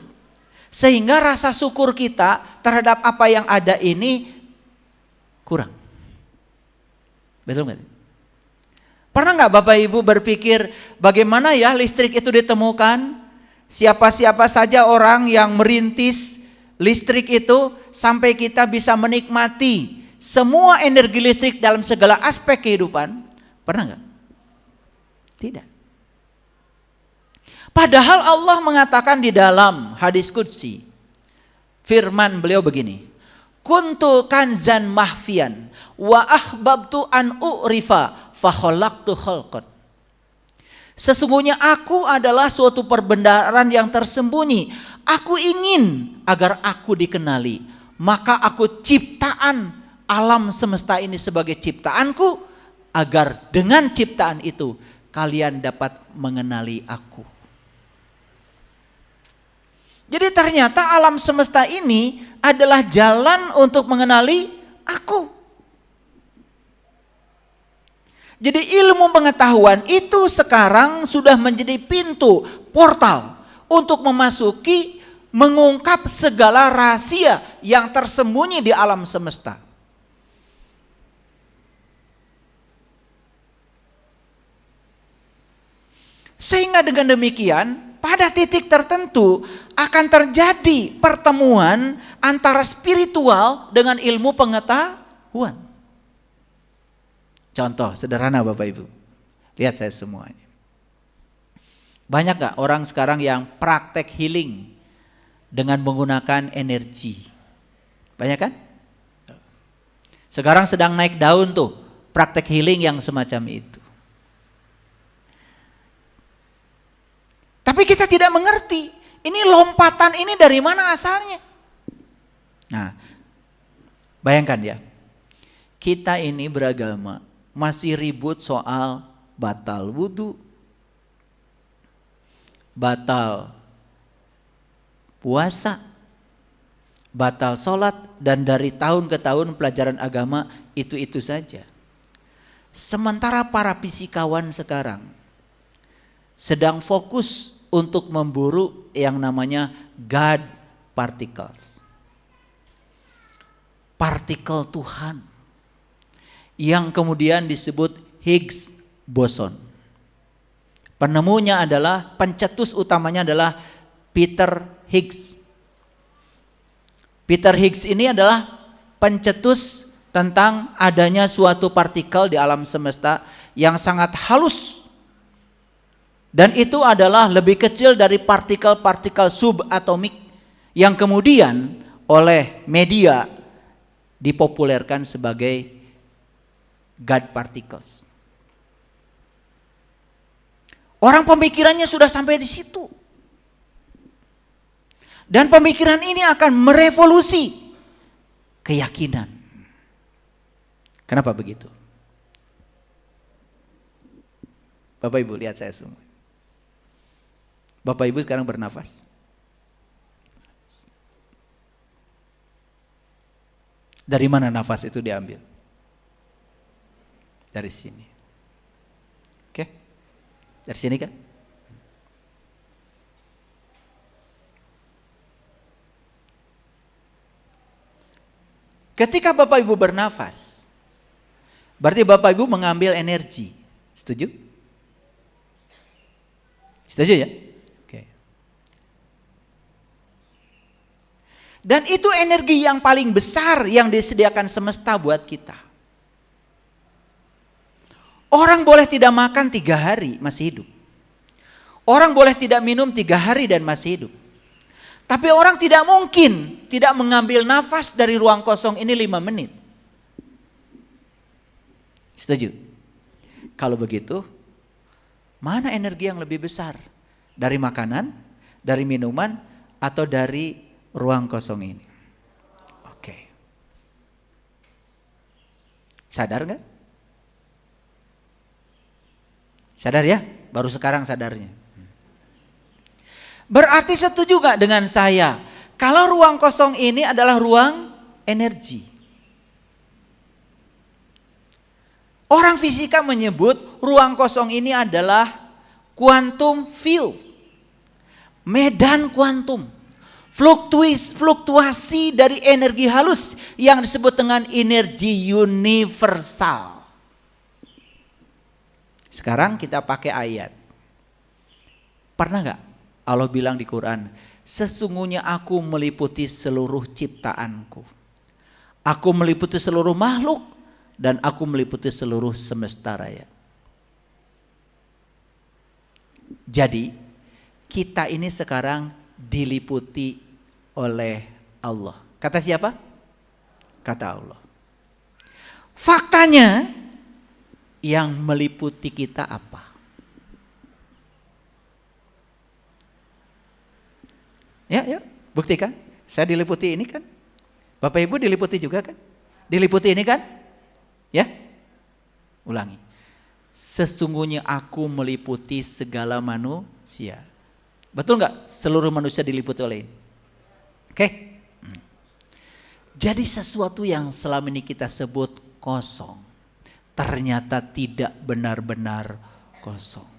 sehingga rasa syukur kita terhadap apa yang ada ini kurang. Betul nggak? Pernah nggak Bapak Ibu berpikir bagaimana ya listrik itu ditemukan? Siapa-siapa saja orang yang merintis listrik itu sampai kita bisa menikmati semua energi listrik dalam segala aspek kehidupan? Pernah nggak? Tidak. Padahal Allah mengatakan di dalam hadis qudsi, firman beliau begini, kuntu kanzan mahfian wa ahbabtu an u'rifa fa khalaqtu khalqan. Sesungguhnya aku adalah suatu perbendaharaan yang tersembunyi. Aku ingin agar aku dikenali. Maka aku ciptaan alam semesta ini sebagai ciptaanku, agar dengan ciptaan itu kalian dapat mengenali aku. Jadi ternyata alam semesta ini adalah jalan untuk mengenali aku. Jadi ilmu pengetahuan itu sekarang sudah menjadi pintu, portal untuk memasuki, mengungkap segala rahasia yang tersembunyi di alam semesta. Sehingga dengan demikian pada titik tertentu akan terjadi pertemuan antara spiritual dengan ilmu pengetahuan. Contoh sederhana Bapak Ibu, lihat saya semuanya. Banyak gak orang sekarang yang praktek healing dengan menggunakan energi? Banyak kan? Sekarang sedang naik daun tuh praktek healing yang semacam itu. Tapi kita tidak mengerti, ini lompatan ini dari mana asalnya? Nah, bayangkan ya, kita ini beragama masih ribut soal batal wudhu, batal puasa, batal sholat, dan dari tahun ke tahun pelajaran agama itu-itu saja. Sementara para fisikawan sekarang sedang fokus untuk memburu yang namanya God particles. Partikel Tuhan yang kemudian disebut Higgs boson. Penemunya adalah, pencetus utamanya adalah Peter Higgs. Peter Higgs ini adalah pencetus tentang adanya suatu partikel di alam semesta yang sangat halus. Dan itu adalah lebih kecil dari partikel-partikel subatomik yang kemudian oleh media dipopulerkan sebagai God particles. Orang pemikirannya sudah sampai di situ. Dan pemikiran ini akan merevolusi keyakinan. Kenapa begitu? Bapak Ibu lihat saya semua. Bapak Ibu sekarang bernafas. Dari mana nafas itu diambil? Dari sini. Oke? Dari sini kan? Ketika Bapak Ibu bernafas, berarti Bapak Ibu mengambil energi. Setuju? Setuju ya? Oke. Dan itu energi yang paling besar yang disediakan semesta buat kita. Orang boleh tidak makan 3 hari masih hidup. Orang boleh tidak minum 3 hari dan masih hidup. Tapi orang tidak mungkin tidak mengambil nafas dari ruang kosong ini 5 menit. Setuju? Kalau begitu, mana energi yang lebih besar? Dari makanan, dari minuman, atau dari ruang kosong ini? Oke. Sadar nggak? Sadar ya? Baru sekarang sadarnya. Berarti setuju gak dengan saya? Kalau ruang kosong ini adalah ruang energi. Orang fisika menyebut ruang kosong ini adalah quantum field. Medan kuantum. Fluktuasi dari energi halus yang disebut dengan energi universal. Sekarang kita pakai ayat. Pernah gak Allah bilang di Quran, sesungguhnya aku meliputi seluruh ciptaanku. Aku meliputi seluruh makhluk dan aku meliputi seluruh semesta raya. Jadi kita ini sekarang diliputi oleh Allah. Kata siapa? Kata Allah. Faktanya yang meliputi kita apa? Ya, buktikan. Saya diliputi ini kan? Bapak Ibu diliputi juga kan? Diliputi ini kan? Ya? Ulangi. Sesungguhnya aku meliputi segala manusia. Betul nggak? Seluruh manusia diliputi oleh ini. Oke? Jadi sesuatu yang selama ini kita sebut kosong, ternyata tidak benar-benar kosong.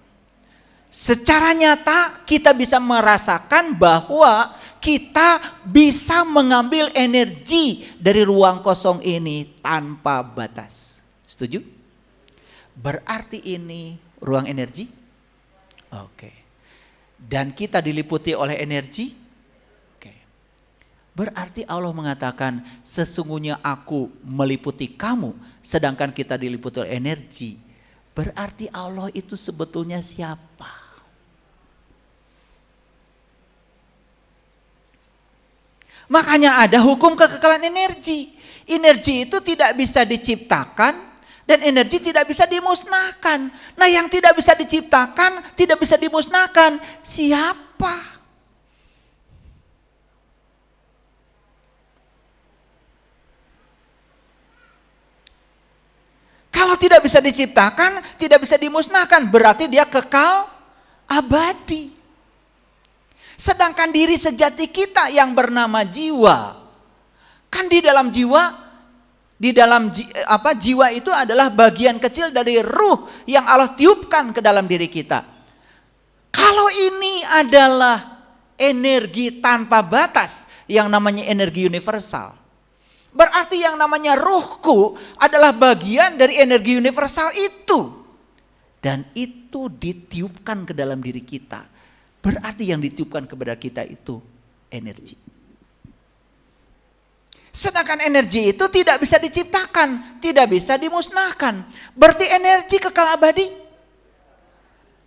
Secara nyata kita bisa merasakan bahwa kita bisa mengambil energi dari ruang kosong ini tanpa batas. Setuju? Berarti ini ruang energi? Oke. Dan kita diliputi oleh energi? Oke. Berarti Allah mengatakan sesungguhnya aku meliputi kamu sedangkan kita diliputi oleh energi. Berarti Allah itu sebetulnya siapa? Makanya ada hukum kekekalan energi. Energi itu tidak bisa diciptakan dan energi tidak bisa dimusnahkan. Nah, yang tidak bisa diciptakan, tidak bisa dimusnahkan, siapa? Kalau tidak bisa diciptakan, tidak bisa dimusnahkan, berarti dia kekal abadi. Sedangkan diri sejati kita yang bernama jiwa, kan di dalam jiwa, jiwa itu adalah bagian kecil dari ruh yang Allah tiupkan ke dalam diri kita. Kalau ini adalah energi tanpa batas yang namanya energi universal, berarti yang namanya ruhku adalah bagian dari energi universal itu. Dan itu ditiupkan ke dalam diri kita. Berarti yang ditiupkan kepada kita itu energi. Sedangkan energi itu tidak bisa diciptakan, tidak bisa dimusnahkan. Berarti energi kekal abadi.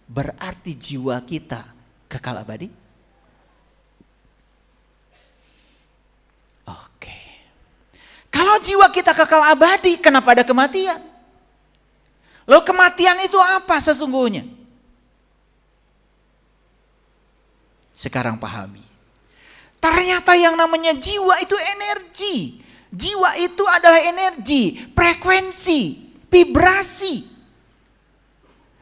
Berarti jiwa kita kekal abadi. Oke. Kalau jiwa kita kekal abadi, kenapa ada kematian? Lalu kematian itu apa sesungguhnya? Sekarang pahami. Ternyata yang namanya jiwa itu energi. Jiwa itu adalah energi, frekuensi, vibrasi.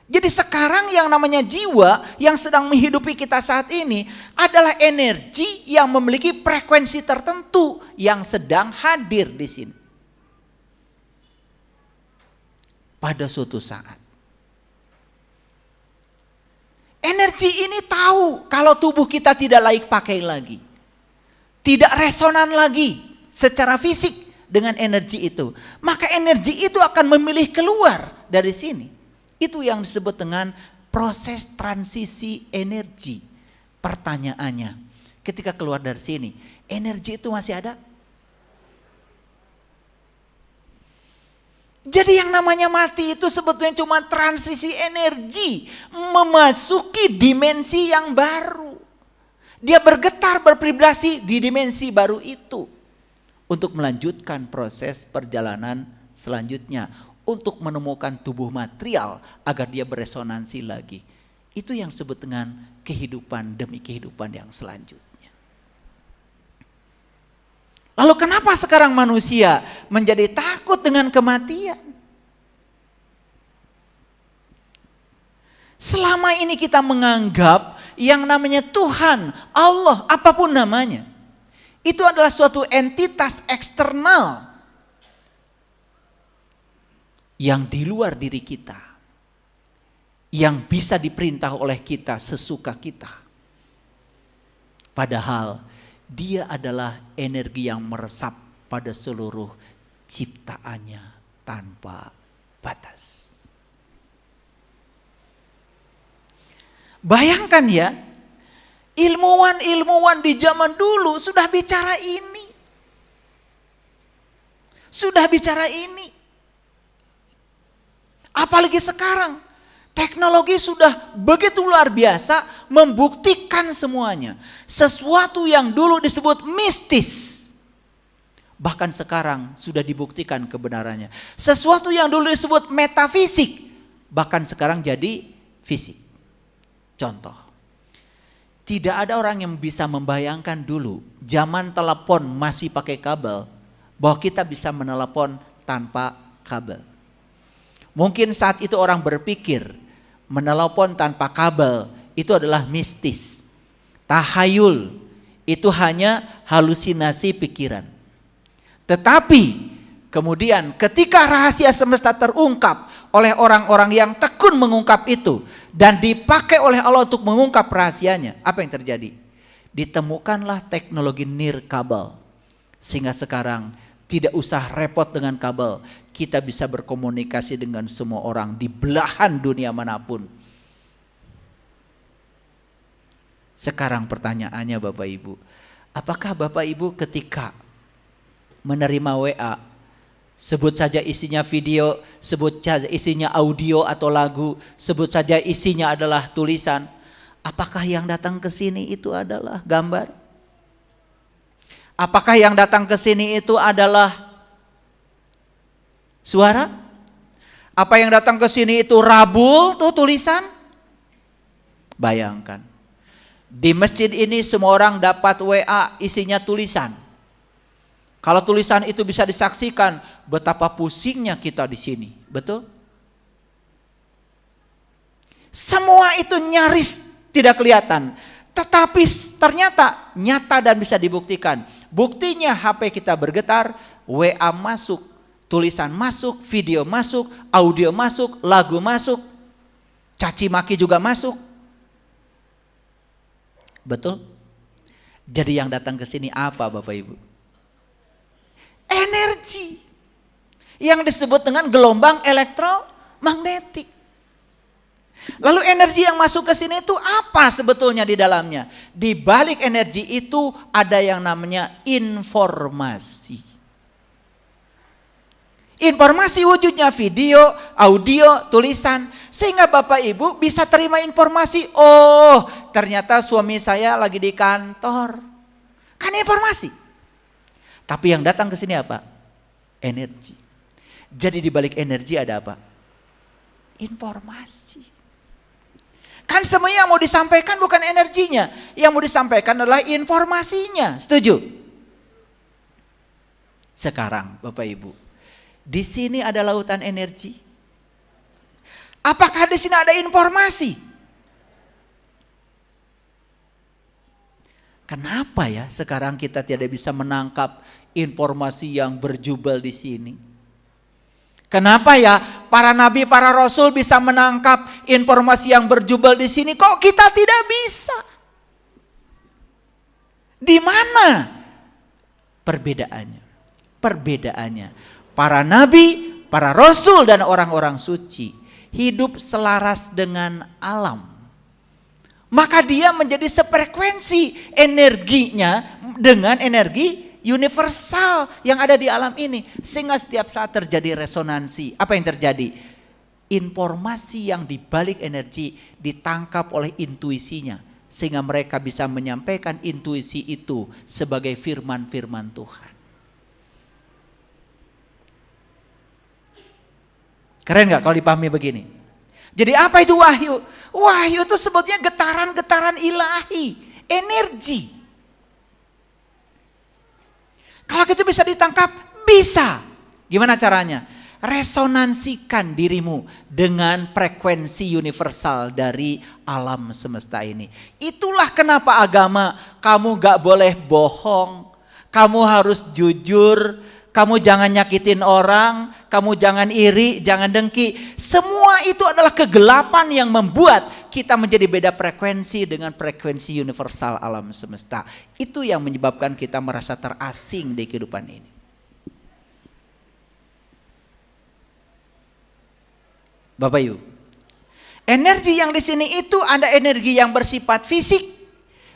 Jadi sekarang yang namanya jiwa yang sedang menghidupi kita saat ini adalah energi yang memiliki frekuensi tertentu yang sedang hadir di sini. Pada suatu saat. Energi ini tahu kalau tubuh kita tidak layak pakai lagi. Tidak resonan lagi secara fisik dengan energi itu. Maka energi itu akan memilih keluar dari sini. Itu yang disebut dengan proses transisi energi. Pertanyaannya, ketika keluar dari sini, energi itu masih ada? Jadi yang namanya mati itu sebetulnya cuma transisi energi, memasuki dimensi yang baru. Dia bergetar, bervibrasi di dimensi baru itu. Untuk melanjutkan proses perjalanan selanjutnya. Untuk menemukan tubuh material agar dia beresonansi lagi. Itu yang disebut dengan kehidupan demi kehidupan yang selanjutnya. Lalu kenapa sekarang manusia menjadi takut dengan kematian? Selama ini kita menganggap yang namanya Tuhan, Allah, apapun namanya. Itu adalah suatu entitas eksternal. Yang di luar diri kita, yang bisa diperintah oleh kita sesuka kita. Padahal dia adalah energi yang meresap pada seluruh ciptaannya tanpa batas. Bayangkan ya, ilmuwan-ilmuwan di zaman dulu sudah bicara ini. Sudah bicara ini. Apalagi sekarang, teknologi sudah begitu luar biasa membuktikan semuanya. Sesuatu yang dulu disebut mistis, bahkan sekarang sudah dibuktikan kebenarannya. Sesuatu yang dulu disebut metafisik, bahkan sekarang jadi fisik. Contoh, tidak ada orang yang bisa membayangkan dulu zaman telepon masih pakai kabel, bahwa kita bisa menelepon tanpa kabel. Mungkin saat itu orang berpikir menelepon tanpa kabel itu adalah mistis. Tahayul, itu hanya halusinasi pikiran. Tetapi kemudian ketika rahasia semesta terungkap oleh orang-orang yang tekun mengungkap itu dan dipakai oleh Allah untuk mengungkap rahasianya, apa yang terjadi? Ditemukanlah teknologi nirkabel. Sehingga sekarang tidak usah repot dengan kabel. Kita bisa berkomunikasi dengan semua orang di belahan dunia manapun. Sekarang pertanyaannya Bapak Ibu. Apakah Bapak Ibu ketika menerima WA, sebut saja isinya video, sebut saja isinya audio atau lagu, sebut saja isinya adalah tulisan. Apakah yang datang ke sini itu adalah gambar? Apakah yang datang ke sini itu adalah suara? Apa yang datang ke sini itu rabul, tuh tulisan? Bayangkan. Di masjid ini semua orang dapat WA isinya tulisan. Kalau tulisan itu bisa disaksikan, betapa pusingnya kita di sini. Betul? Semua itu nyaris tidak kelihatan. Tetapi ternyata nyata dan bisa dibuktikan. Buktinya HP kita bergetar, WA masuk, tulisan masuk, video masuk, audio masuk, lagu masuk, caci maki juga masuk. Betul? Jadi yang datang ke sini apa Bapak Ibu? Energi. Yang disebut dengan gelombang elektromagnetik. Lalu energi yang masuk ke sini itu apa sebetulnya di dalamnya? Di balik energi itu ada yang namanya informasi. Informasi wujudnya video, audio, tulisan. Sehingga Bapak Ibu bisa terima informasi. Oh, ternyata suami saya lagi di kantor. Kan informasi. Tapi yang datang ke sini apa? Energi. Jadi di balik energi ada apa? Informasi. Kan semuanya yang mau disampaikan bukan energinya. Yang mau disampaikan adalah informasinya. Setuju? Sekarang Bapak Ibu, di sini ada lautan energi. Apakah di sini ada informasi? Kenapa ya sekarang kita tidak bisa menangkap informasi yang berjubel di sini? Kenapa ya para nabi, para rasul bisa menangkap informasi yang berjubel di sini? Kok kita tidak bisa? Di mana perbedaannya? Perbedaannya, para nabi, para rasul dan orang-orang suci hidup selaras dengan alam. Maka dia menjadi sefrekuensi energinya dengan energi universal yang ada di alam ini. Sehingga setiap saat terjadi resonansi. Apa yang terjadi? Informasi yang dibalik energi ditangkap oleh intuisinya. Sehingga mereka bisa menyampaikan intuisi itu sebagai firman-firman Tuhan. Keren gak kalau dipahami begini? Jadi apa itu wahyu? Wahyu itu sebutnya getaran-getaran ilahi, energi. Kalau itu bisa ditangkap, bisa. Gimana caranya? Resonansikan dirimu dengan frekuensi universal dari alam semesta ini. Itulah kenapa agama kamu gak boleh bohong, kamu harus jujur, kamu jangan nyakitin orang, kamu jangan iri, jangan dengki. Semua itu adalah kegelapan yang membuat kita menjadi beda frekuensi dengan frekuensi universal alam semesta. Itu yang menyebabkan kita merasa terasing di kehidupan ini. Bapak Ibu, energi yang di sini itu ada energi yang bersifat fisik,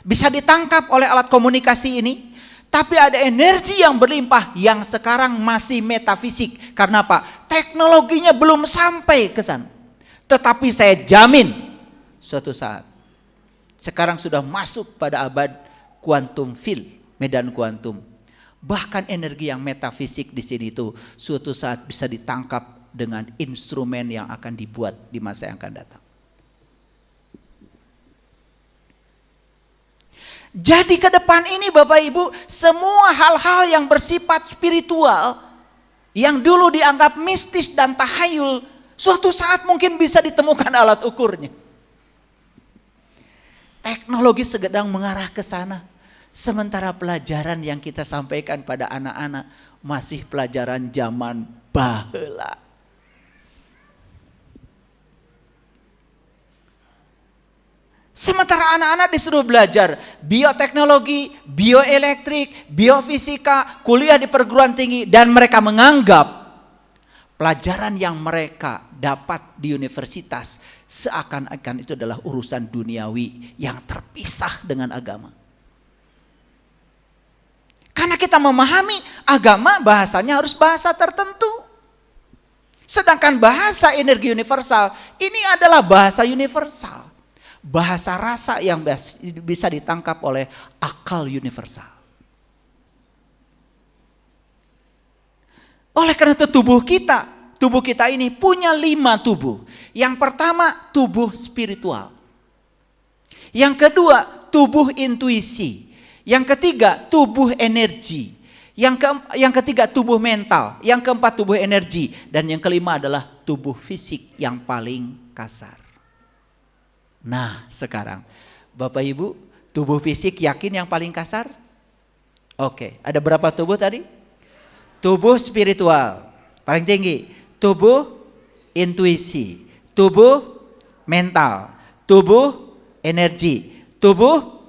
bisa ditangkap oleh alat komunikasi ini. Tapi ada energi yang berlimpah yang sekarang masih metafisik. Karena apa? Teknologinya belum sampai ke sana. Tetapi saya jamin suatu saat. Sekarang sudah masuk pada abad quantum field, medan kuantum. Bahkan energi yang metafisik di sini itu suatu saat bisa ditangkap dengan instrumen yang akan dibuat di masa yang akan datang. Jadi ke depan ini Bapak Ibu, semua hal-hal yang bersifat spiritual, yang dulu dianggap mistis dan tahayul, suatu saat mungkin bisa ditemukan alat ukurnya. Teknologi sedang mengarah ke sana. Sementara pelajaran yang kita sampaikan pada anak-anak masih pelajaran zaman baheula. Sementara anak-anak disuruh belajar bioteknologi, bioelektrik, biofisika, kuliah di perguruan tinggi, dan mereka menganggap pelajaran yang mereka dapat di universitas seakan-akan itu adalah urusan duniawi yang terpisah dengan agama. Karena kita memahami agama bahasanya harus bahasa tertentu. Sedangkan bahasa energi universal ini adalah bahasa universal. Bahasa rasa yang bisa ditangkap oleh akal universal. Oleh karena itu tubuh kita ini punya 5 tubuh. Yang pertama tubuh spiritual. Yang kedua tubuh intuisi. Yang ketiga tubuh energi. Yang ketiga tubuh mental. Yang keempat tubuh energi. Dan yang kelima adalah tubuh fisik yang paling kasar. Nah sekarang Bapak Ibu, tubuh fisik yakin yang paling kasar? Oke, ada berapa tubuh tadi? Tubuh spiritual paling tinggi, tubuh intuisi, tubuh mental, tubuh energi, tubuh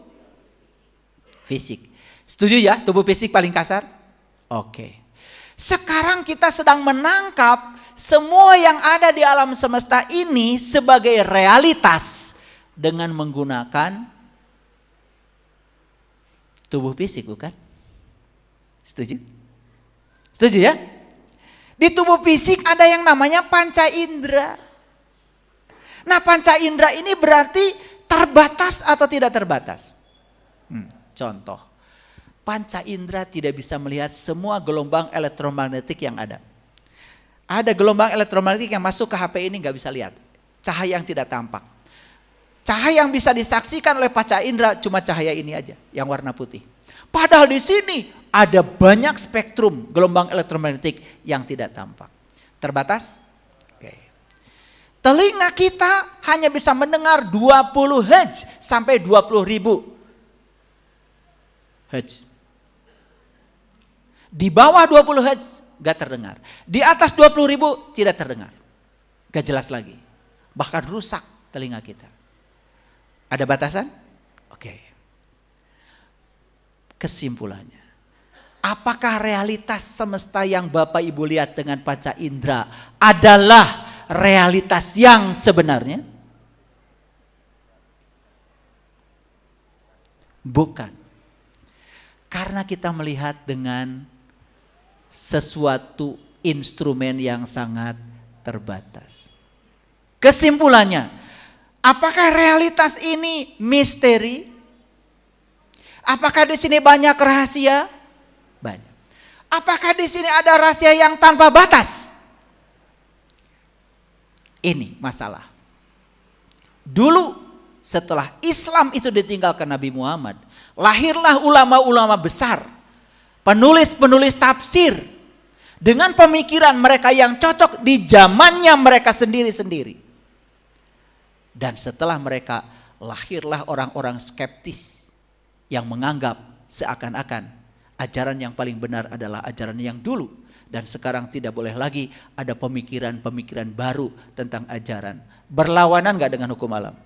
fisik. Setuju ya, tubuh fisik paling kasar? Oke. Sekarang kita sedang menangkap semua yang ada di alam semesta ini sebagai realitas dengan menggunakan tubuh fisik, bukan? Setuju? Setuju ya? Di tubuh fisik ada yang namanya panca indera. Nah panca indera ini berarti terbatas atau tidak terbatas? Contoh, Panca indera tidak bisa melihat semua gelombang elektromagnetik yang ada. Ada gelombang elektromagnetik yang masuk ke HP ini nggak bisa lihat. Cahaya yang tidak tampak. Cahaya yang bisa disaksikan oleh panca indera cuma cahaya ini aja, yang warna putih. Padahal di sini ada banyak spektrum gelombang elektromagnetik yang tidak tampak. Terbatas? Oke. Telinga kita hanya bisa mendengar 20 Hz sampai 20.000 Hz. Di bawah 20 Hz gak terdengar. Di atas 20.000 tidak terdengar. Gak jelas lagi. Bahkan rusak telinga kita. Ada batasan? Oke. Kesimpulannya, apakah realitas semesta yang Bapak Ibu lihat dengan panca indera adalah realitas yang sebenarnya? Bukan. Karena kita melihat dengan sesuatu instrumen yang sangat terbatas. Kesimpulannya, apakah realitas ini misteri? Apakah di sini banyak rahasia? Banyak. Apakah di sini ada rahasia yang tanpa batas? Ini masalah. Dulu setelah Islam itu ditinggalkan Nabi Muhammad, lahirlah ulama-ulama besar, penulis-penulis tafsir dengan pemikiran mereka yang cocok di zamannya mereka sendiri-sendiri. Dan setelah mereka, lahirlah orang-orang skeptis yang menganggap seakan-akan ajaran yang paling benar adalah ajaran yang dulu. Dan sekarang tidak boleh lagi ada pemikiran-pemikiran baru tentang ajaran. Berlawanan gak dengan hukum alam?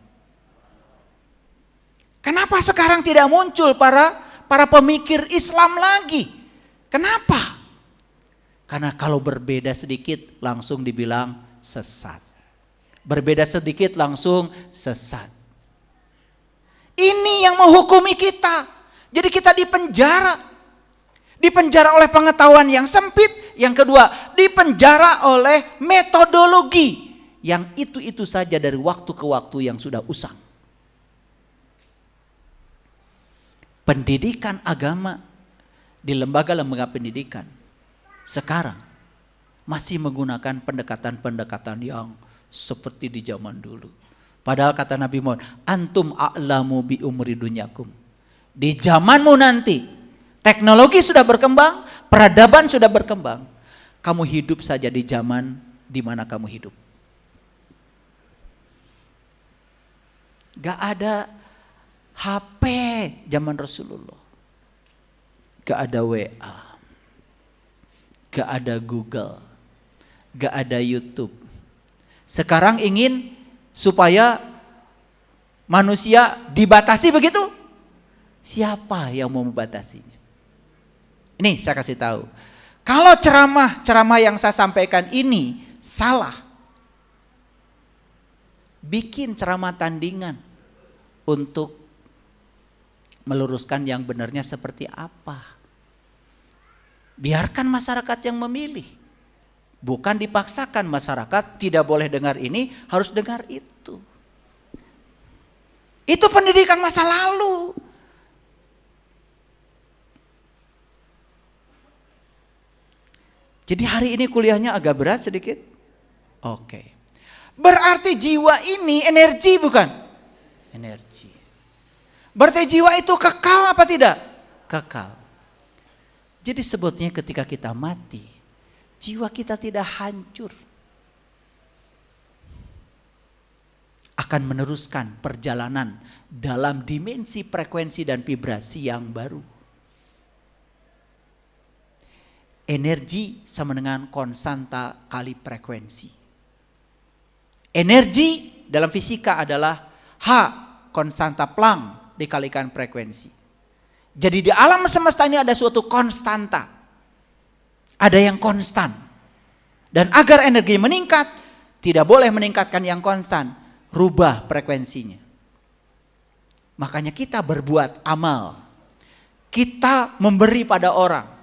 Kenapa sekarang tidak muncul para pemikir Islam lagi? Kenapa? Karena kalau berbeda sedikit langsung dibilang sesat. Berbeda sedikit langsung sesat. Ini yang menghukumi kita. Jadi kita dipenjara. Dipenjara oleh pengetahuan yang sempit. Yang kedua, dipenjara oleh metodologi yang itu-itu saja dari waktu ke waktu yang sudah usang. Pendidikan agama di lembaga-lembaga pendidikan sekarang masih menggunakan pendekatan-pendekatan yang seperti di zaman dulu. Padahal kata Nabi Muhammad, antum a'lamu bi umri dunyakum. Di zamanmu nanti, teknologi sudah berkembang, peradaban sudah berkembang. Kamu hidup saja di zaman di mana kamu hidup. Gak ada HP zaman Rasulullah. Gak ada WA. Gak ada Google. Gak ada YouTube. Sekarang ingin supaya manusia dibatasi begitu? Siapa yang mau membatasinya? Ini saya kasih tahu. Kalau ceramah yang saya sampaikan ini salah, bikin ceramah tandingan untuk meluruskan yang benarnya seperti apa. Biarkan masyarakat yang memilih. Bukan dipaksakan masyarakat tidak boleh dengar ini, harus dengar itu. Itu pendidikan masa lalu. Jadi hari ini kuliahnya agak berat sedikit. Oke. Berarti jiwa ini energi bukan? Energi. Berarti jiwa itu kekal apa tidak? Kekal. Jadi sebutnya ketika kita mati, jiwa kita tidak hancur. Akan meneruskan perjalanan dalam dimensi frekuensi dan vibrasi yang baru. Energi sama dengan konstanta kali frekuensi. Energi dalam fisika adalah H konstanta Planck dikalikan frekuensi. Jadi di alam semesta ini ada suatu konstanta. Ada yang konstan. Dan agar energi meningkat, tidak boleh meningkatkan yang konstan. Rubah frekuensinya. Makanya kita berbuat amal. Kita memberi pada orang.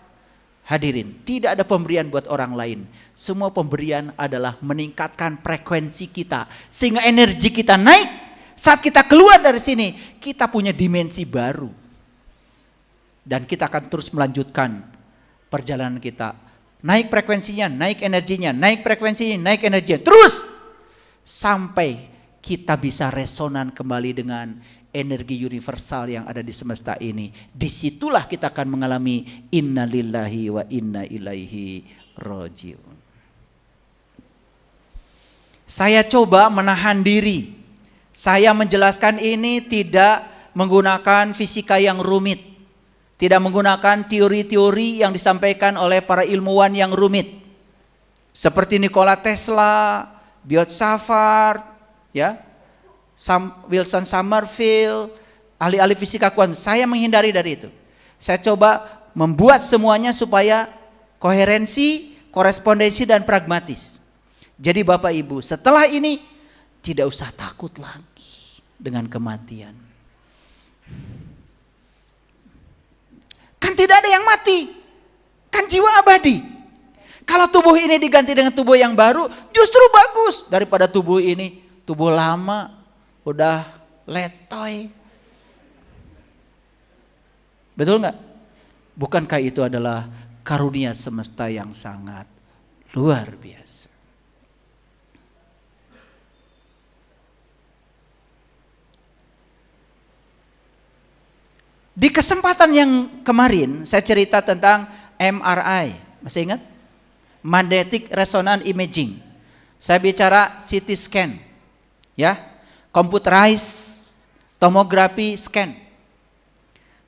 Hadirin, tidak ada pemberian buat orang lain. Semua pemberian adalah meningkatkan frekuensi kita. Sehingga energi kita naik. Saat kita keluar dari sini, kita punya dimensi baru. Dan kita akan terus melanjutkan perjalanan kita. Naik frekuensinya, naik energinya, naik frekuensinya, naik energinya. Terus sampai kita bisa resonan kembali dengan energi universal yang ada di semesta ini. Disitulah kita akan mengalami innalillahi wa inna ilaihi rajiun. Saya coba menahan diri. Saya menjelaskan ini tidak menggunakan fisika yang rumit. Tidak menggunakan teori-teori yang disampaikan oleh para ilmuwan yang rumit. Seperti Nikola Tesla, Biot Savart, ya, Wilson Sommerfeld, ahli-ahli fisika kuantum. Saya menghindari dari itu. Saya coba membuat semuanya supaya koherensi, korespondensi, dan pragmatis. Jadi Bapak Ibu, setelah ini tidak usah takut lagi dengan kematian. Kan tidak ada yang mati, kan jiwa abadi. Kalau tubuh ini diganti dengan tubuh yang baru, justru bagus daripada tubuh ini, tubuh lama, udah letoy. Betul nggak? Bukankah itu adalah karunia semesta yang sangat luar biasa? Di kesempatan yang kemarin saya cerita tentang MRI, masih ingat? Magnetic Resonance Imaging. Saya bicara CT scan, ya, computerized tomography scan.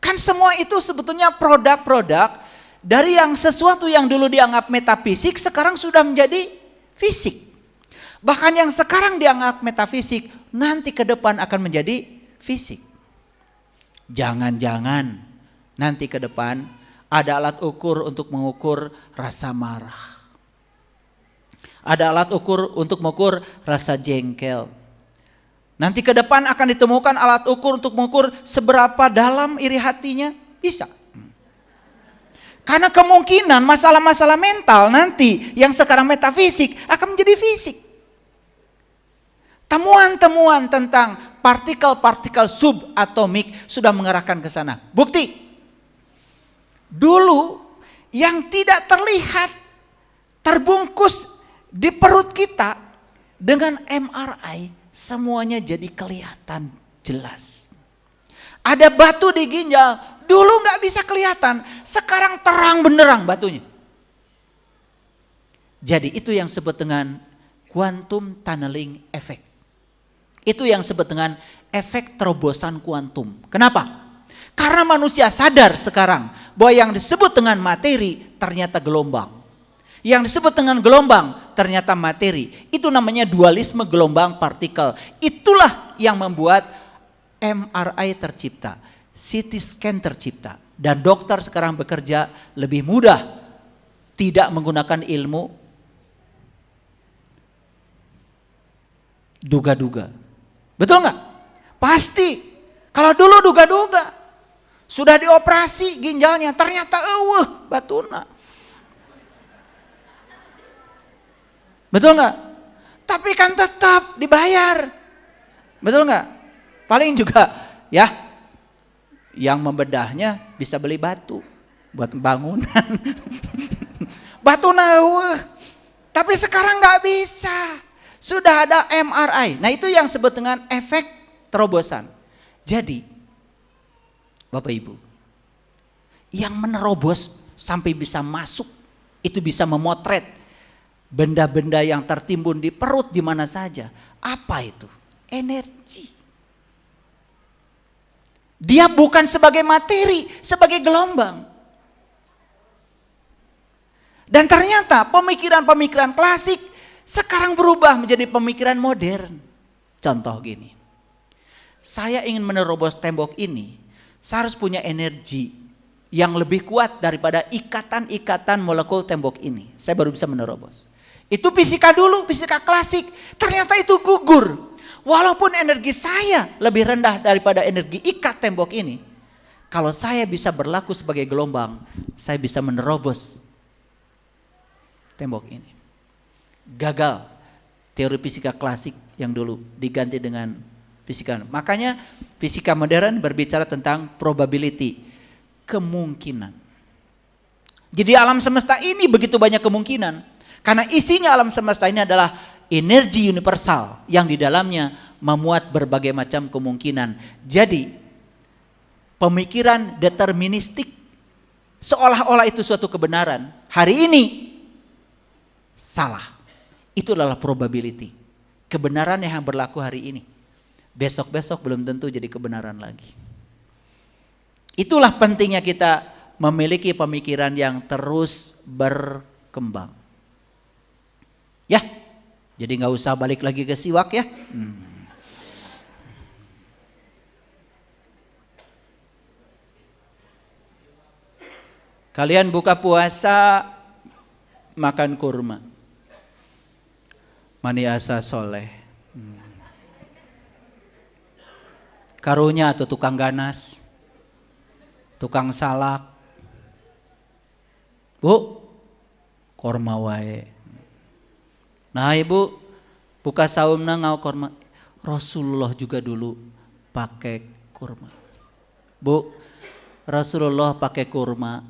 Kan semua itu sebetulnya produk-produk dari yang sesuatu yang dulu dianggap metafisik sekarang sudah menjadi fisik. Bahkan yang sekarang dianggap metafisik nanti ke depan akan menjadi fisik. Jangan-jangan nanti ke depan ada alat ukur untuk mengukur rasa marah. Ada alat ukur untuk mengukur rasa jengkel. Nanti ke depan akan ditemukan alat ukur untuk mengukur seberapa dalam iri hatinya, bisa. Karena kemungkinan masalah-masalah mental nanti yang sekarang metafisik akan menjadi fisik. Temuan-temuan tentang partikel-partikel subatomik sudah mengarahkan ke sana. Bukti, dulu yang tidak terlihat terbungkus di perut kita dengan MRI semuanya jadi kelihatan jelas. Ada batu di ginjal, dulu nggak bisa kelihatan, sekarang terang benderang batunya. Jadi itu yang disebut dengan quantum tunneling effect. Itu yang disebut dengan efek terobosan kuantum. Kenapa? Karena manusia sadar sekarang bahwa yang disebut dengan materi ternyata gelombang. Yang disebut dengan gelombang ternyata materi. Itu namanya dualisme gelombang partikel. Itulah yang membuat MRI tercipta, CT scan tercipta. Dan dokter sekarang bekerja lebih mudah. Tidak menggunakan ilmu duga-duga. Betul nggak? Pasti. Kalau dulu duga-duga, sudah dioperasi ginjalnya, ternyata batuna. Betul nggak? Tapi kan tetap dibayar. Betul nggak? Paling juga ya, yang membedahnya bisa beli batu buat bangunan. Batuna, tapi sekarang nggak bisa. Sudah ada MRI. Nah itu yang disebut dengan efek terobosan. Jadi Bapak Ibu, yang menerobos sampai bisa masuk, itu bisa memotret benda-benda yang tertimbun di perut di mana saja. Apa itu? Energi. Dia bukan sebagai materi, sebagai gelombang. Dan ternyata pemikiran-pemikiran klasik sekarang berubah menjadi pemikiran modern. Contoh gini, saya ingin menerobos tembok ini, saya harus punya energi yang lebih kuat daripada ikatan-ikatan molekul tembok ini. Saya baru bisa menerobos. Itu fisika dulu, fisika klasik. Ternyata itu gugur. Walaupun energi saya lebih rendah daripada energi ikat tembok ini, kalau saya bisa berlaku sebagai gelombang, saya bisa menerobos tembok ini. Gagal teori fisika klasik yang dulu diganti dengan fisika. Makanya fisika modern berbicara tentang probability. kemungkinan. Jadi alam semesta ini begitu banyak kemungkinan. Karena isinya alam semesta ini adalah energi universal yang di dalamnya memuat berbagai macam kemungkinan. Jadi pemikiran deterministik seolah-olah itu suatu kebenaran. Hari ini salah. Itu adalah probability. Kebenaran yang berlaku hari ini. Besok-besok belum tentu jadi kebenaran lagi. Itulah pentingnya kita memiliki pemikiran yang terus berkembang. Ya, jadi nggak usah balik lagi ke siwak ya. Kalian buka puasa makan kurma. Maniasa soleh. Karunya atau tukang ganas, tukang salak. Bu, korma wae. Nah ibu, buka saumna ngau korma. Rasulullah juga dulu pakai kurma. Bu, Rasulullah pakai kurma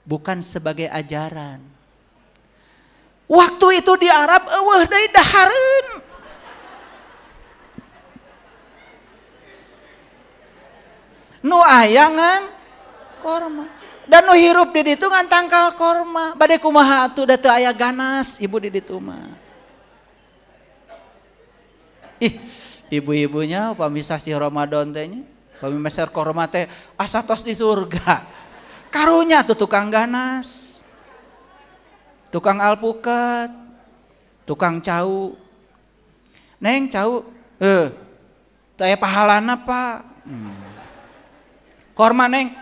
bukan sebagai ajaran. Waktu itu di Arab, eueuh deui dahareun. Nu aya ngan korma. Dan nu hirup di ditu ngan tangkal korma. Bade kumaha atuh da teu aya ganas ibu di ditu mah. Ih, ibu-ibunya upami sasi Ramadan teh nya, upami meser korma teh asa tos di surga. Karunya tuh tukang ganas. Tukang alpukat, tukang cau. Neng cau, teu aya pahalana Pak. Korma neng,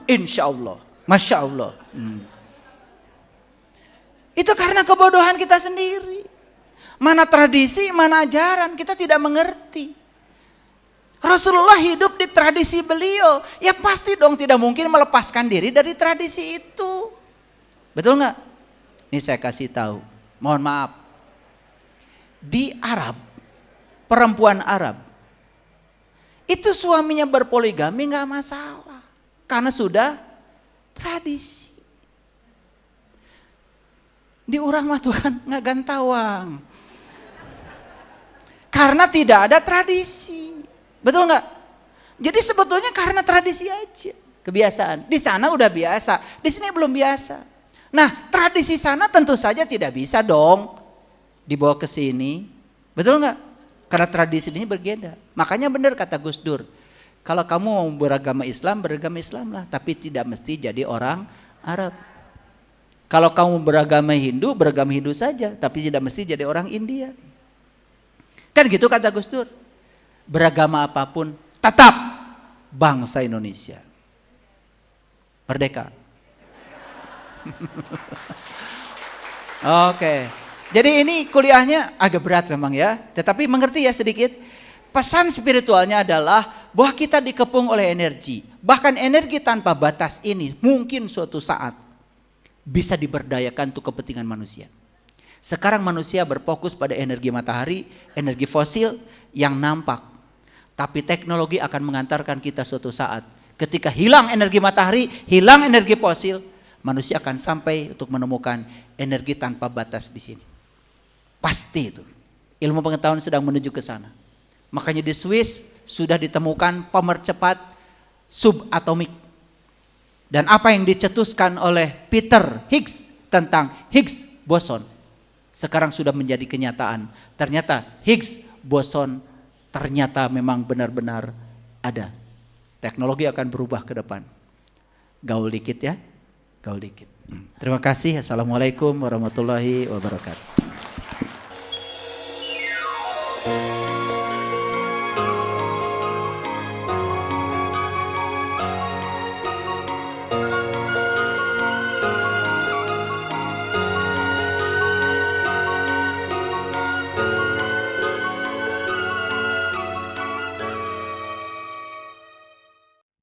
insya Allah, masya Allah. Itu karena kebodohan kita sendiri. Mana tradisi, mana ajaran, kita tidak mengerti. Rasulullah hidup di tradisi beliau, ya pasti dong tidak mungkin melepaskan diri dari tradisi itu. Betul nggak? Ini saya kasih tahu, mohon maaf. Di Arab, perempuan Arab, itu suaminya berpoligami nggak masalah, karena sudah tradisi. Di urang mah Tuhan nggak gantawang, karena tidak ada tradisi, betul nggak? Jadi sebetulnya karena tradisi aja, kebiasaan. Di sana udah biasa, di sini belum biasa. Nah tradisi sana tentu saja tidak bisa dong dibawa ke sini, betul nggak? Karena tradisi ini berbeda. Makanya benar kata Gus Dur, kalau kamu mau beragama Islam lah, tapi tidak mesti jadi orang Arab. Kalau kamu beragama Hindu saja, tapi tidak mesti jadi orang India. Kan gitu kata Gus Dur. Beragama apapun tetap bangsa Indonesia. Merdeka. Oke. Jadi ini kuliahnya agak berat memang ya, tetapi mengerti ya sedikit. Pesan spiritualnya adalah bahwa kita dikepung oleh energi. Bahkan energi tanpa batas ini mungkin suatu saat bisa diberdayakan untuk kepentingan manusia. Sekarang manusia berfokus pada energi matahari, energi fosil yang nampak. Tapi teknologi akan mengantarkan kita suatu saat. Ketika hilang energi matahari, hilang energi fosil, manusia akan sampai untuk menemukan energi tanpa batas di sini. Pasti itu. Ilmu pengetahuan sedang menuju ke sana. Makanya di Swiss sudah ditemukan pemercepat subatomik. Dan apa yang dicetuskan oleh Peter Higgs tentang Higgs boson sekarang sudah menjadi kenyataan. Ternyata Higgs boson ternyata memang benar-benar ada. Teknologi akan berubah ke depan. Gaul dikit ya. Gaul dikit. Terima kasih. Assalamualaikum warahmatullahi wabarakatuh.